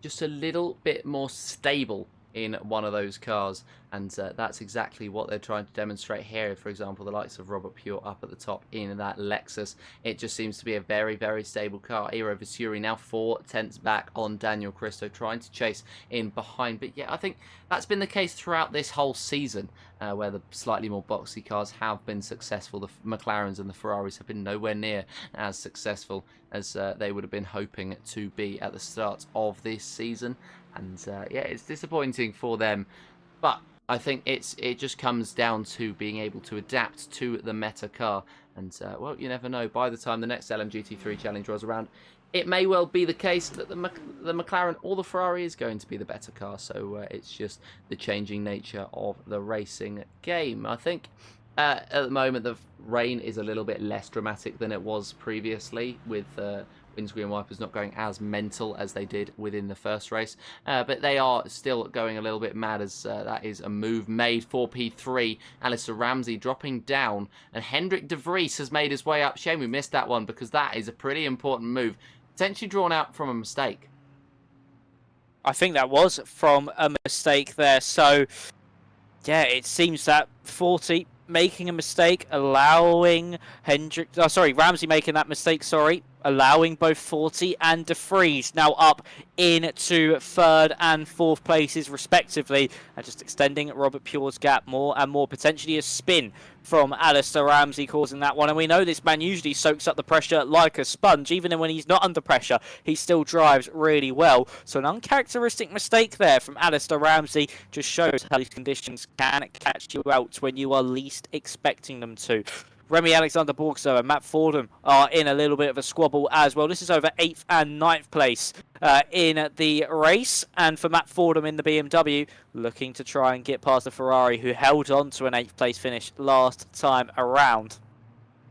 just a little bit more stable in one of those cars, and that's exactly what they're trying to demonstrate here. For example, the likes of Robert Pure up at the top in that Lexus, it just seems to be a very, very stable car. Eero Fazuri now 4/10 back on Daniel Christo, trying to chase in behind. But yeah, I think that's been the case throughout this whole season, where the slightly more boxy cars have been successful. The McLarens and the Ferraris have been nowhere near as successful as they would have been hoping to be at the start of this season. And yeah, it's disappointing for them, but I think it just comes down to being able to adapt to the meta car. And well, you never know. By the time the next LMGT3 challenge rolls around, it may well be the case that the McLaren or the Ferrari is going to be the better car. So it's just the changing nature of the racing game. I think at the moment the rain is a little bit less dramatic than it was previously, with windscreen wipers not going as mental as they did within the first race, but they are still going a little bit mad, as that is a move made for P3. Alistair Ramsey dropping down, and Hendrik de Vries has made his way up. Shame we missed that one, because that is a pretty important move, potentially drawn out from a mistake. I think that was from a mistake there. So yeah, it seems that 40 making a mistake, allowing Ramsey making that mistake, allowing both 40 and De Vries now up into third and fourth places respectively, and just extending Robert Pure's gap more and more. Potentially a spin from Alistair Ramsey causing that one, and we know this man usually soaks up the pressure like a sponge. Even when he's not under pressure, he still drives really well. So an uncharacteristic mistake there from Alistair Ramsey just shows how these conditions can catch you out when you are least expecting them to. Remy Alexander Borgso and Matt Fordham are in a little bit of a squabble as well. This is over 8th and 9th place in the race. And for Matt Fordham in the BMW, looking to try and get past the Ferrari, who held on to an 8th place finish last time around,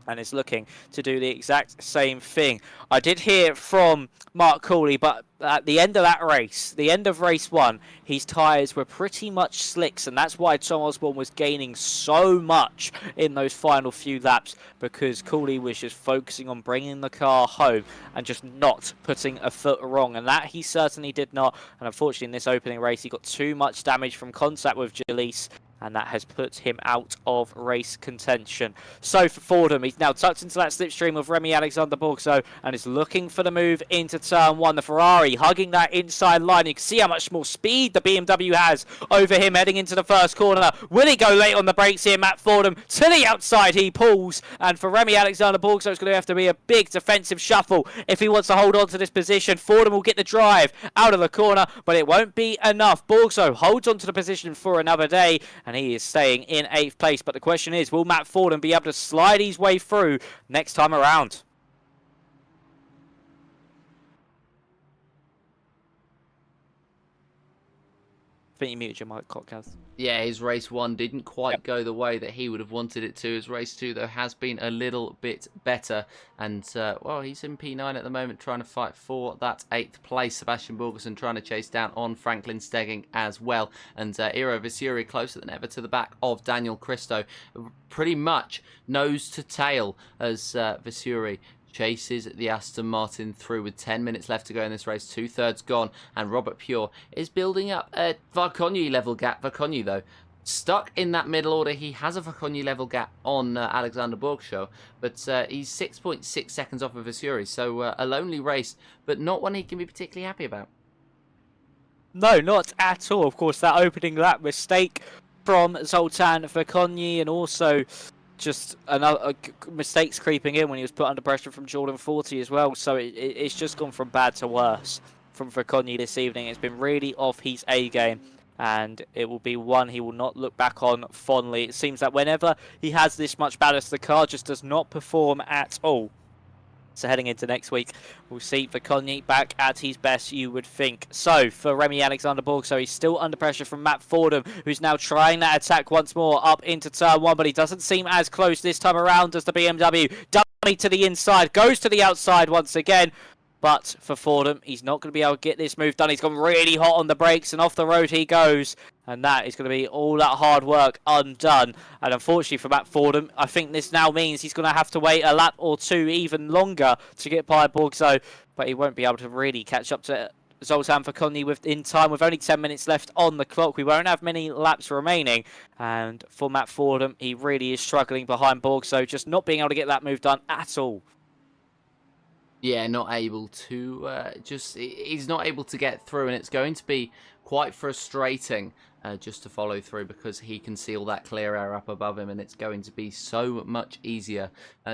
and is looking to do the exact same thing. I did hear from Mark Cooley, but at the end of that race, the end of race 1, his tyres were pretty much slicks, and that's why Tom Osborne was gaining so much in those final few laps, because Cooley was just focusing on bringing the car home and just not putting a foot wrong, and that he certainly did not. And unfortunately in this opening race, he got too much damage from contact with Jalise, and that has put him out of race contention. So for Fordham, he's now tucked into that slipstream of Remy Alexander Borgso and is looking for the move into turn 1. The Ferrari hugging that inside line. You can see how much more speed the BMW has over him heading into the first corner. Will he go late on the brakes here? Matt Fordham to the outside, he pulls. And for Remy Alexander Borgso, it's going to have to be a big defensive shuffle if he wants to hold on to this position. Fordham will get the drive out of the corner, but it won't be enough. Borgso holds on to the position for another day, and he is staying in 8th place. But the question is, will Matt Fordham be able to slide his way through next time around? I think you muted your mic, Cockcast. Yeah, his race 1 didn't quite go the way that he would have wanted it to. His race 2, though, has been a little bit better. And, well, he's in P9 at the moment, trying to fight for that 8th place. Sebastian Borgerson trying to chase down on Franklin Stegging as well. And Iro Visuri closer than ever to the back of Daniel Christo. Pretty much nose to tail as Visuri chases the Aston Martin through with 10 minutes left to go in this race, 2/3 gone, and Robert Pure is building up a Varconyi level gap. Varconyi, though, stuck in that middle order. He has a Varconyi level gap on Alexander Borgshaw, but he's 6.6 seconds off of Visuri, so a lonely race, but not one he can be particularly happy about. No, not at all. Of course, that opening lap mistake from Zoltan Varconyi, and also just another mistakes creeping in when he was put under pressure from Jordan 40 as well. So it's just gone from bad to worse from Varconyi this evening. It's been really off his A game, and it will be one he will not look back on fondly. It seems that whenever he has this much ballast, the car just does not perform at all. So heading into next week, we'll see Varconyi back at his best, you would think. So for Remy Alexander Borgso, he's still under pressure from Matt Fordham, who's now trying that attack once more up into turn 1, but he doesn't seem as close this time around as the BMW. Dummy to the inside, goes to the outside once again. But for Fordham, he's not going to be able to get this move done. He's gone really hot on the brakes, and off the road he goes. And that is going to be all that hard work undone. And unfortunately for Matt Fordham, I think this now means he's going to have to wait a lap or two even longer to get by Borgso. But he won't be able to really catch up to Zoltan Varconyi in time with only 10 minutes left on the clock. We won't have many laps remaining. And for Matt Fordham, he really is struggling behind Borgso, just not being able to get that move done at all. Yeah, not able to, he's not able to get through, and it's going to be quite frustrating just to follow through, because he can see all that clear air up above him, and it's going to be so much easier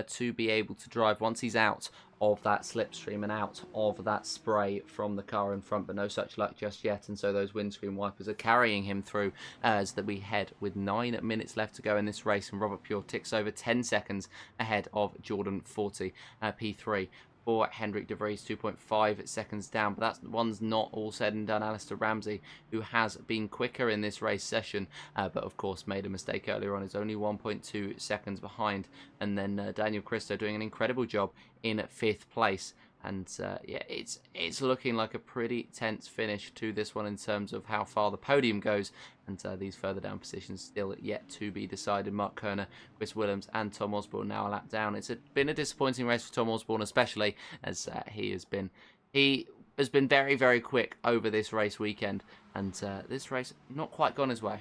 to be able to drive once he's out of that slipstream and out of that spray from the car in front, but no such luck just yet, and so those windscreen wipers are carrying him through as that we head with 9 minutes left to go in this race, and Robert Pure ticks over 10 seconds ahead of Jordan 40, P3. For Hendrik De Vries, 2.5 seconds down, but that one's not all said and done. Alistair Ramsey, who has been quicker in this race session, but of course made a mistake earlier on, is only 1.2 seconds behind. And then Daniel Christo doing an incredible job in 5th place. And yeah, it's looking like a pretty tense finish to this one in terms of how far the podium goes. And these further down positions still yet to be decided. Mark Kerner, Chris Willems and Tom Osborne now a lap down. It's been a disappointing race for Tom Osborne, especially as he has been very, very quick over this race weekend. And this race not quite gone his way.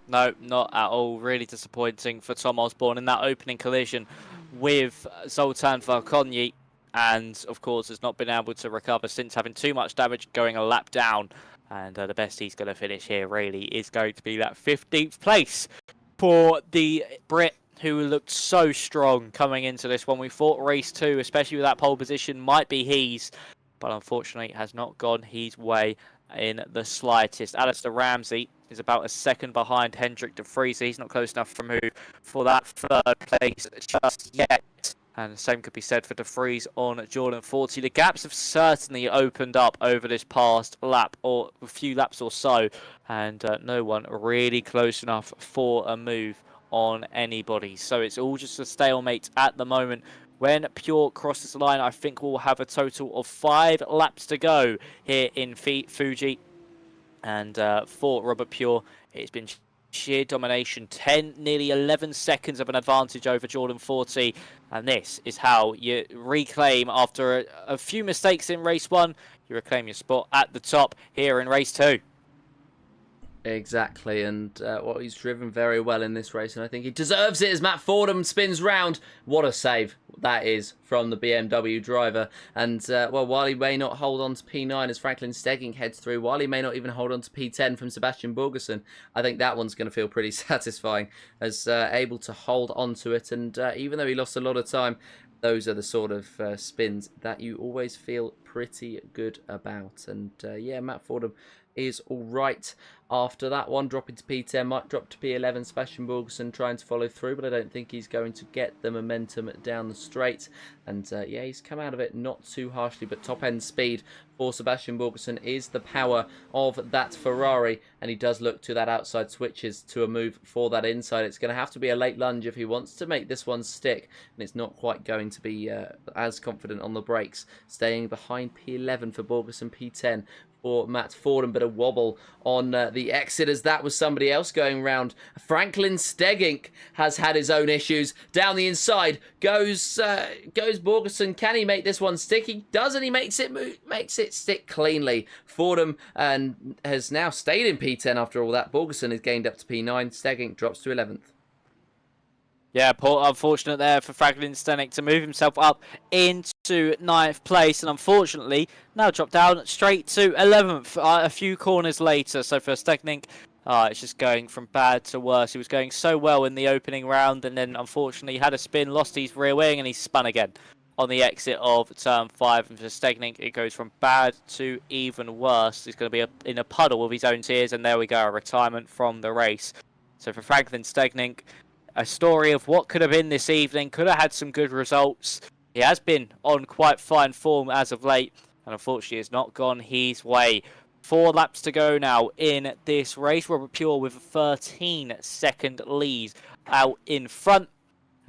No, not at all. Really disappointing for Tom Osborne in that opening collision with Zoltan Varconyi. and of course has not been able to recover since, having too much damage, going a lap down. And the best he's going to finish here really is going to be that 15th place for the Brit, who looked so strong coming into this one. We thought race 2, especially with that pole position, might be his, but unfortunately it has not gone his way in the slightest. Alistair Ramsey is about a second behind Hendrik de Vries. He's not close enough from who for that third place just yet. And the same could be said for de Vries on Jordan 40. The gaps have certainly opened up over this past lap, or a few laps or so, and no one really close enough for a move on anybody. So it's all just a stalemate at the moment. When Pure crosses the line, I think we'll have a total of 5 laps to go here in Fuji. And for Robert Pure, it's been sheer domination. 10, nearly 11 seconds of an advantage over Jordan 40. And this is how you reclaim, after a few mistakes in race 1, you reclaim your spot at the top here in race 2. Exactly, and he's driven very well in this race, and I think he deserves it as Matt Fordham spins round. What a save that is from the BMW driver. And, while he may not hold on to P9 as Franklin Stegging heads through, while he may not even hold on to P10 from Sebastian Borgerson, I think that one's going to feel pretty satisfying as able to hold on to it. And even though he lost a lot of time, those are the sort of spins that you always feel pretty good about. And, yeah, Matt Fordham is all right after that one, dropping to P10, might drop to P11. Sebastian Borgerson trying to follow through, but I don't think he's going to get the momentum down the straight. And yeah, he's come out of it not too harshly, but top end speed for Sebastian Borgerson is the power of that Ferrari, and he does look to that outside switches to a move for that inside. It's going to have to be a late lunge if he wants to make this one stick, and it's not quite going to be as confident on the brakes, staying behind P11 for Borgerson, P10 for Matt Fordham, but a wobble on the exit as that was somebody else going round. Franklin Stegging has had his own issues. Down the inside goes Borgerson. Can he make this one stick? He does, and he makes it stick cleanly. Fordham and has now stayed in P10 after all that. Borgerson is gained up to P9. Stegging drops to 11th. Yeah, unfortunate there for Franklin Stegging to move himself up into 9th place, and unfortunately now dropped down straight to 11th a few corners later. So for Stegging, it's just going from bad to worse. He was going so well in the opening round, and then unfortunately had a spin, lost his rear wing, and he spun again on the exit of turn 5. And for Stegging, it goes from bad to even worse. He's going to be in a puddle of his own tears, and there we go, a retirement from the race. So for Franklin Stegging, a story of what could have been this evening, could have had some good results. He has been on quite fine form as of late, and unfortunately has not gone his way. 4 laps to go now in this race. Robert Pure with a 13-second lead out in front,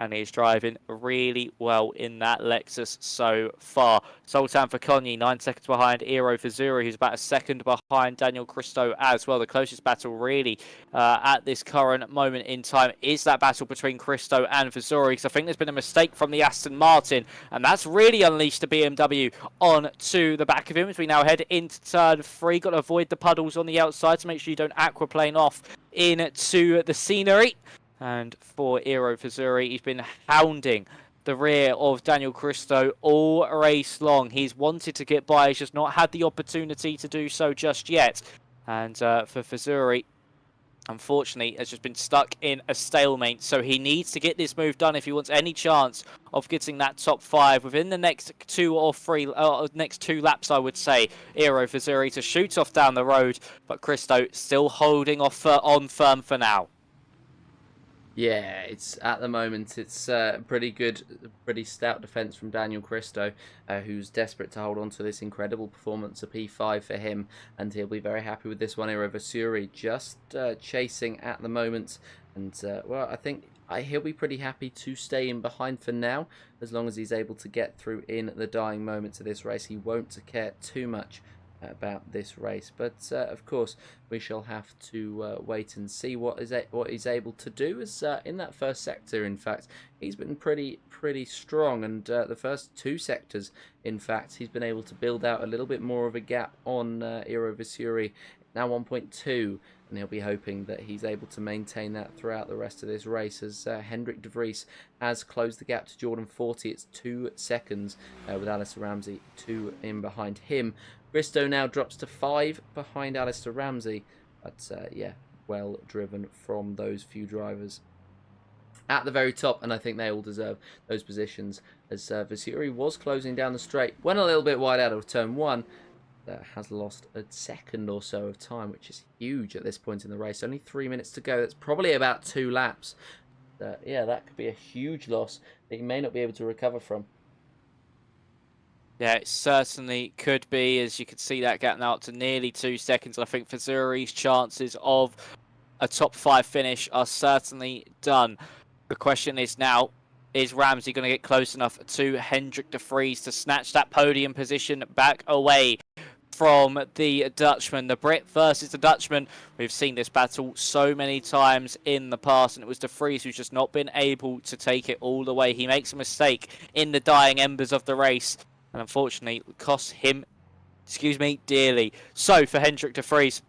and he's driving really well in that Lexus so far. Zoltan for Konyi, 9 seconds behind Eero Fazuri, who's about a second behind Daniel Christo as well. The closest battle really at this current moment in time is that battle between Christo and Fazuri, because I think there's been a mistake from the Aston Martin, and that's really unleashed the BMW on to the back of him as we now head into turn 3. Got to avoid the puddles on the outside to make sure you don't aquaplane off into the scenery. And for Eero Fazuri, he's been hounding the rear of Daniel Christo all race long. He's wanted to get by, he's just not had the opportunity to do so just yet. And for Fazuri, unfortunately, has just been stuck in a stalemate. So he needs to get this move done if he wants any chance of getting that top 5 within the next 2 or 3, next 2 laps, I would say. Eero Fazuri to shoot off down the road, but Christo still holding off on firm for now. Yeah, it's at the moment, it's pretty good, pretty stout defence from Daniel Christo, who's desperate to hold on to this incredible performance, a P5 for him, and he'll be very happy with this one. Eero Fazuri just chasing at the moment, and well, I think he'll be pretty happy to stay in behind for now, as long as he's able to get through in the dying moments of this race. He won't care too much about this race, but of course we shall have to wait and see what he's able to do. As in that first sector, in fact, he's been pretty strong, and the first 2 sectors, in fact, he's been able to build out a little bit more of a gap on Eero Fazuri now 1.2, and he'll be hoping that he's able to maintain that throughout the rest of this race, as Hendrik de Vries has closed the gap to Jordan 40. It's 2 seconds with Alistair Ramsey 2 in behind him. Bristow now drops to 5 behind Alistair Ramsey, but yeah, well driven from those few drivers at the very top, and I think they all deserve those positions, as Vasuri was closing down the straight, went a little bit wide out of turn 1, has lost a second or so of time, which is huge at this point in the race. Only 3 minutes to go. That's probably about 2 laps. Yeah, that could be a huge loss that he may not be able to recover from. Yeah, it certainly could be, as you can see that gap now up to nearly 2 seconds. I think Vasuri's chances of a top 5 finish are certainly done. The question is now, is Ramsey going to get close enough to Hendrik de Vries to snatch that podium position back away from the Dutchman? The Brit versus the Dutchman. We've seen this battle so many times in the past, and it was de Vries who's just not been able to take it all the way. He makes a mistake in the dying embers of the race, and unfortunately costs him, dearly. So for Hendrik de Vries,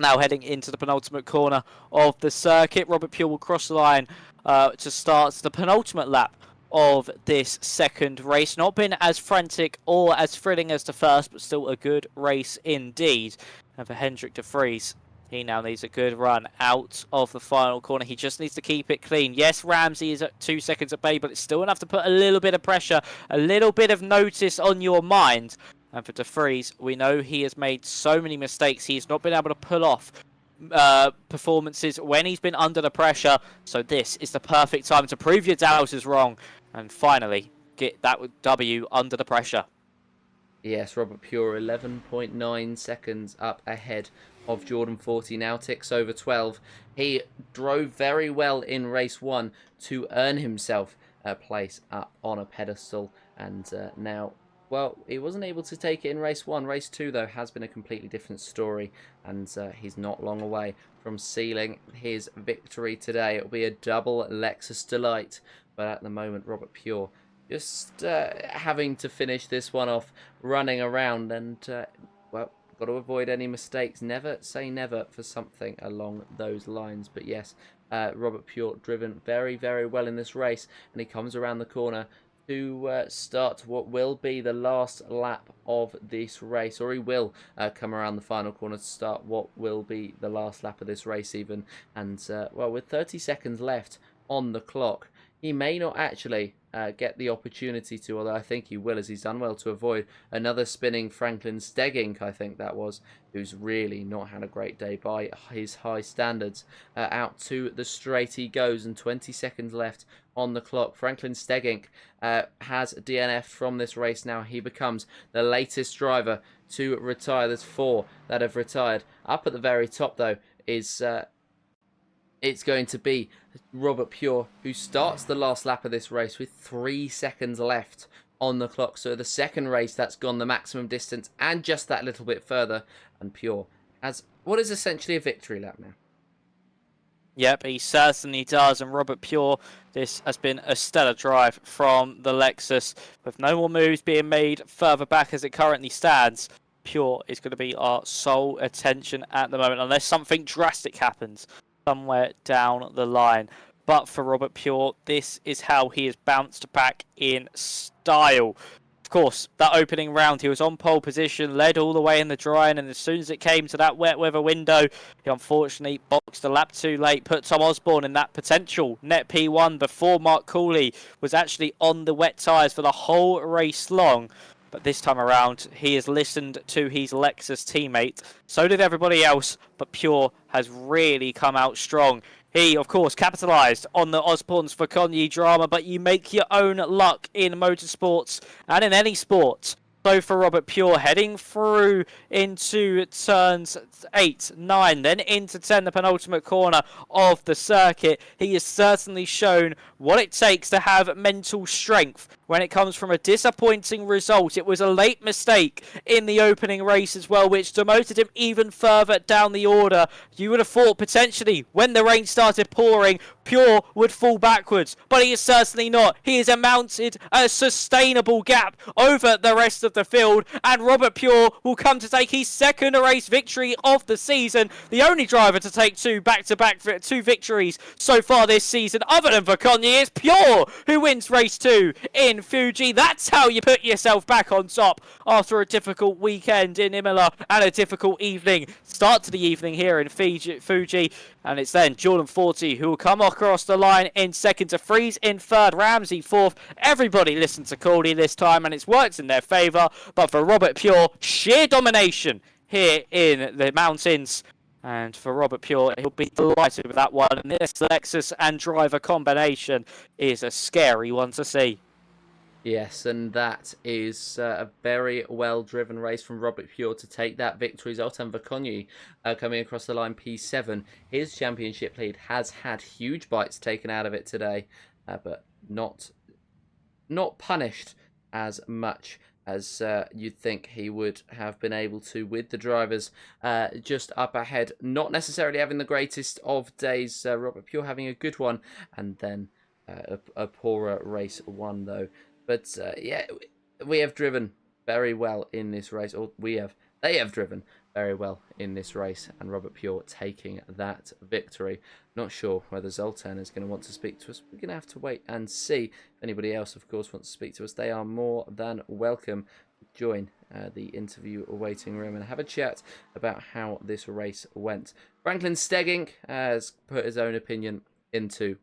now heading into the penultimate corner of the circuit, Robert Pure will cross the line to start the penultimate lap of this second race. Not been as frantic or as thrilling as the first, but still a good race indeed. And for Hendrik de Vries, he now needs a good run out of the final corner. He just needs to keep it clean. Yes, Ramsey is at 2 seconds at bay, but it's still enough to put a little bit of pressure, a little bit of notice on your mind. And for de Vries, we know he has made so many mistakes. He's not been able to pull off performances when he's been under the pressure. So this is the perfect time to prove your doubters wrong and finally get that W under the pressure. Yes, Robert Pure 11.9 seconds up ahead of Jordan 40, now ticks over 12. He drove very well in race 1 to earn himself a place up on a pedestal, and now, well, he wasn't able to take it in race 1. Race 2, though, has been a completely different story, and he's not long away from sealing his victory today. It'll be a double Lexus delight, but at the moment, Robert Pure just having to finish this one off, running around, and, well, got to avoid any mistakes. Never say never for something along those lines. But yes, Robert Pure driven very, very well in this race, and he comes around the corner to start what will be the last lap of this race, or he will come around the final corner to start what will be the last lap of this race even. And, well, with 30 seconds left on the clock, he may not actually get the opportunity to, although I think he will, as he's done well to avoid another spinning Franklin Steggink, I think that was, who's really not had a great day by his high standards. Out to the straight he goes, and 20 seconds left on the clock. Franklin Steggink has DNF from this race now. He becomes the latest driver to retire. There's 4 that have retired. Up at the very top, though, is it's going to be Robert Pure, who starts the last lap of this race with 3 seconds left on the clock. So the second race, that's gone the maximum distance and just that little bit further. And Pure has what is essentially a victory lap now. Yep, he certainly does. And Robert Pure, this has been a stellar drive from the Lexus. With no more moves being made further back as it currently stands, Pure is going to be our sole attention at the moment, unless something drastic happens somewhere down the line. But for Robert Pure, this is how he has bounced back in style. Of course, that opening round, he was on pole position, led all the way in the drying, and as soon as it came to that wet weather window, he unfortunately boxed a lap too late, put Tom Osborne in that potential net P1 before Mark Cooley was actually on the wet tyres for the whole race long. But this time around, he has listened to his Lexus teammate. So did everybody else, but Pure has really come out strong. He, of course, capitalised on the Osborne's Vaconyi drama, but you make your own luck in motorsports and in any sport. So for Robert Pure, heading through into turns 8, 9, then into 10, the penultimate corner of the circuit, he has certainly shown what it takes to have mental strength when it comes from a disappointing result. It was a late mistake in the opening race as well, which demoted him even further down the order. You would have thought potentially when the rain started pouring, Pure would fall backwards, but he is certainly not. He has mounted a sustainable gap over the rest of of the field, and Robert Pure will come to take his second race victory of the season. The only driver to take two back-to-back victories so far this season, other than Vaconyi, is Pure, who wins race 2 in Fuji. That's how you put yourself back on top after a difficult weekend in Imola and a difficult evening. Start to the evening here in Fuji. And it's then Jordan 40 who will come across the line in second to freeze in third. Ramsey fourth. Everybody listened to Cooley this time, and it's worked in their favour. But for Robert Pure, sheer domination here in the mountains. And for Robert Pure, he'll be delighted with that one. And this Lexus and driver combination is a scary one to see. Yes, and that is a very well-driven race from Robert Pure to take that victory. Zoltan Vaconyi coming across the line P7. His championship lead has had huge bites taken out of it today, but not punished as much as you'd think he would have been able to, with the drivers just up ahead. Not necessarily having the greatest of days. Robert Pure having a good one, and then a poorer race one, though. But yeah, we have driven very well in this race, or they have driven very well in this race, and Robert Pure taking that victory. Not sure whether Zoltan is going to want to speak to us. We're going to have to wait and see. If anybody else, of course, wants to speak to us, they are more than welcome to join the interview waiting room and have a chat about how this race went. Franklin Stegging has put his own opinion into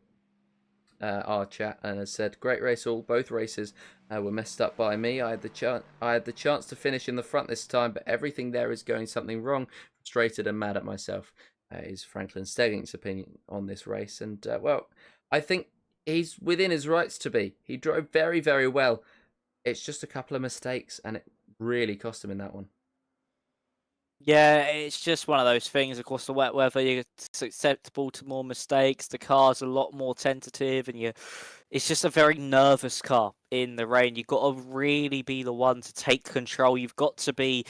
our chat and has said, "Great race all. Both races were messed up by me. I had the chance to finish in the front this time, but everything there is going something wrong. Frustrated and mad at myself." Is Franklin Stegging's opinion on this race, and well, I think he's within his rights to be. He drove very, very well. It's just a couple of mistakes, and it really cost him in that one. Yeah, it's just one of those things. Of course, the wet weather, you're susceptible to more mistakes. The car's a lot more tentative, and it's just a very nervous car in the rain. You've got to really be the one to take control. You've got to be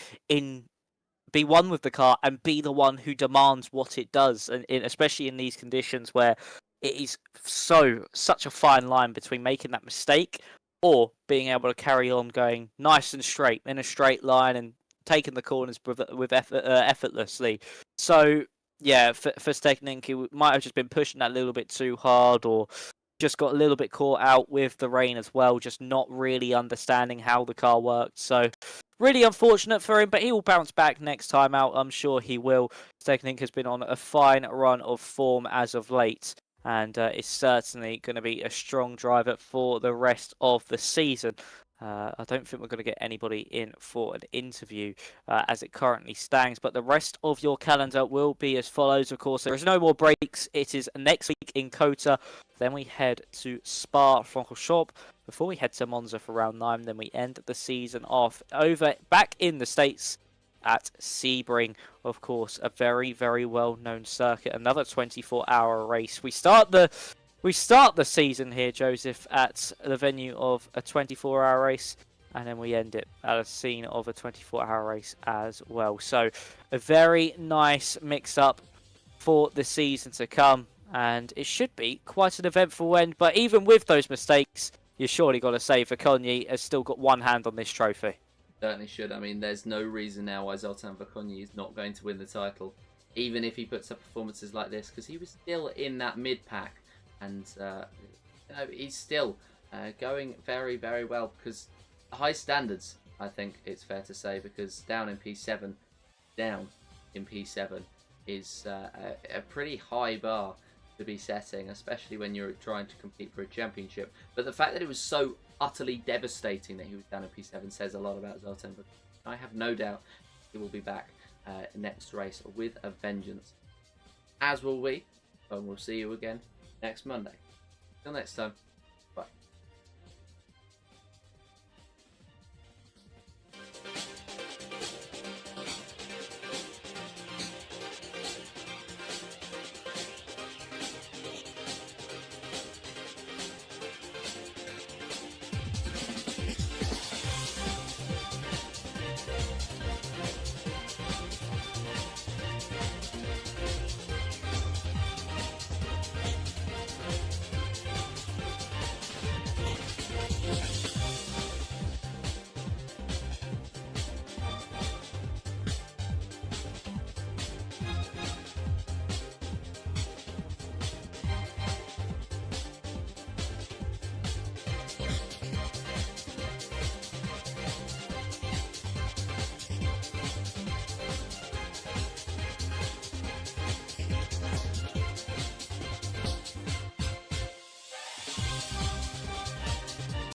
one with the car and be the one who demands what it does, and especially in these conditions where it is such a fine line between making that mistake or being able to carry on going nice and straight in a straight line and taking the corners with effortlessly. So yeah, for Stegning, he might have just been pushing that a little bit too hard, or just got a little bit caught out with the rain as well, just not really understanding how the car worked. So really unfortunate for him, but he will bounce back next time out. I'm sure he will. Stegning has been on a fine run of form as of late, and is certainly going to be a strong driver for the rest of the season. I don't think we're going to get anybody in for an interview as it currently stands, but the rest of your calendar will be as follows. Of course, there is no more breaks. It is next week in Kota. Then we head to Spa-Francorchamps before we head to Monza for round 9. Then we end the season off back in the States at Sebring. Of course, a very, very well-known circuit. Another 24-hour race. We start the season here, Joesph, at the venue of a 24-hour race, and then we end it at a scene of a 24-hour race as well. So a very nice mix-up for the season to come, and it should be quite an eventful end. But even with those mistakes, you surely got to say Vaconyi has still got one hand on this trophy. Certainly should. I mean, there's no reason now why Zoltan Vaconyi is not going to win the title, even if he puts up performances like this, because he was still in that mid-pack. And he's still going very, very well, because high standards, I think it's fair to say, because down in P7 is a pretty high bar to be setting, especially when you're trying to compete for a championship. But the fact that it was so utterly devastating that he was down in P7 says a lot about Zoltan. But I have no doubt he will be back next race with a vengeance, as will we, and we'll see you again next Monday. Till next time.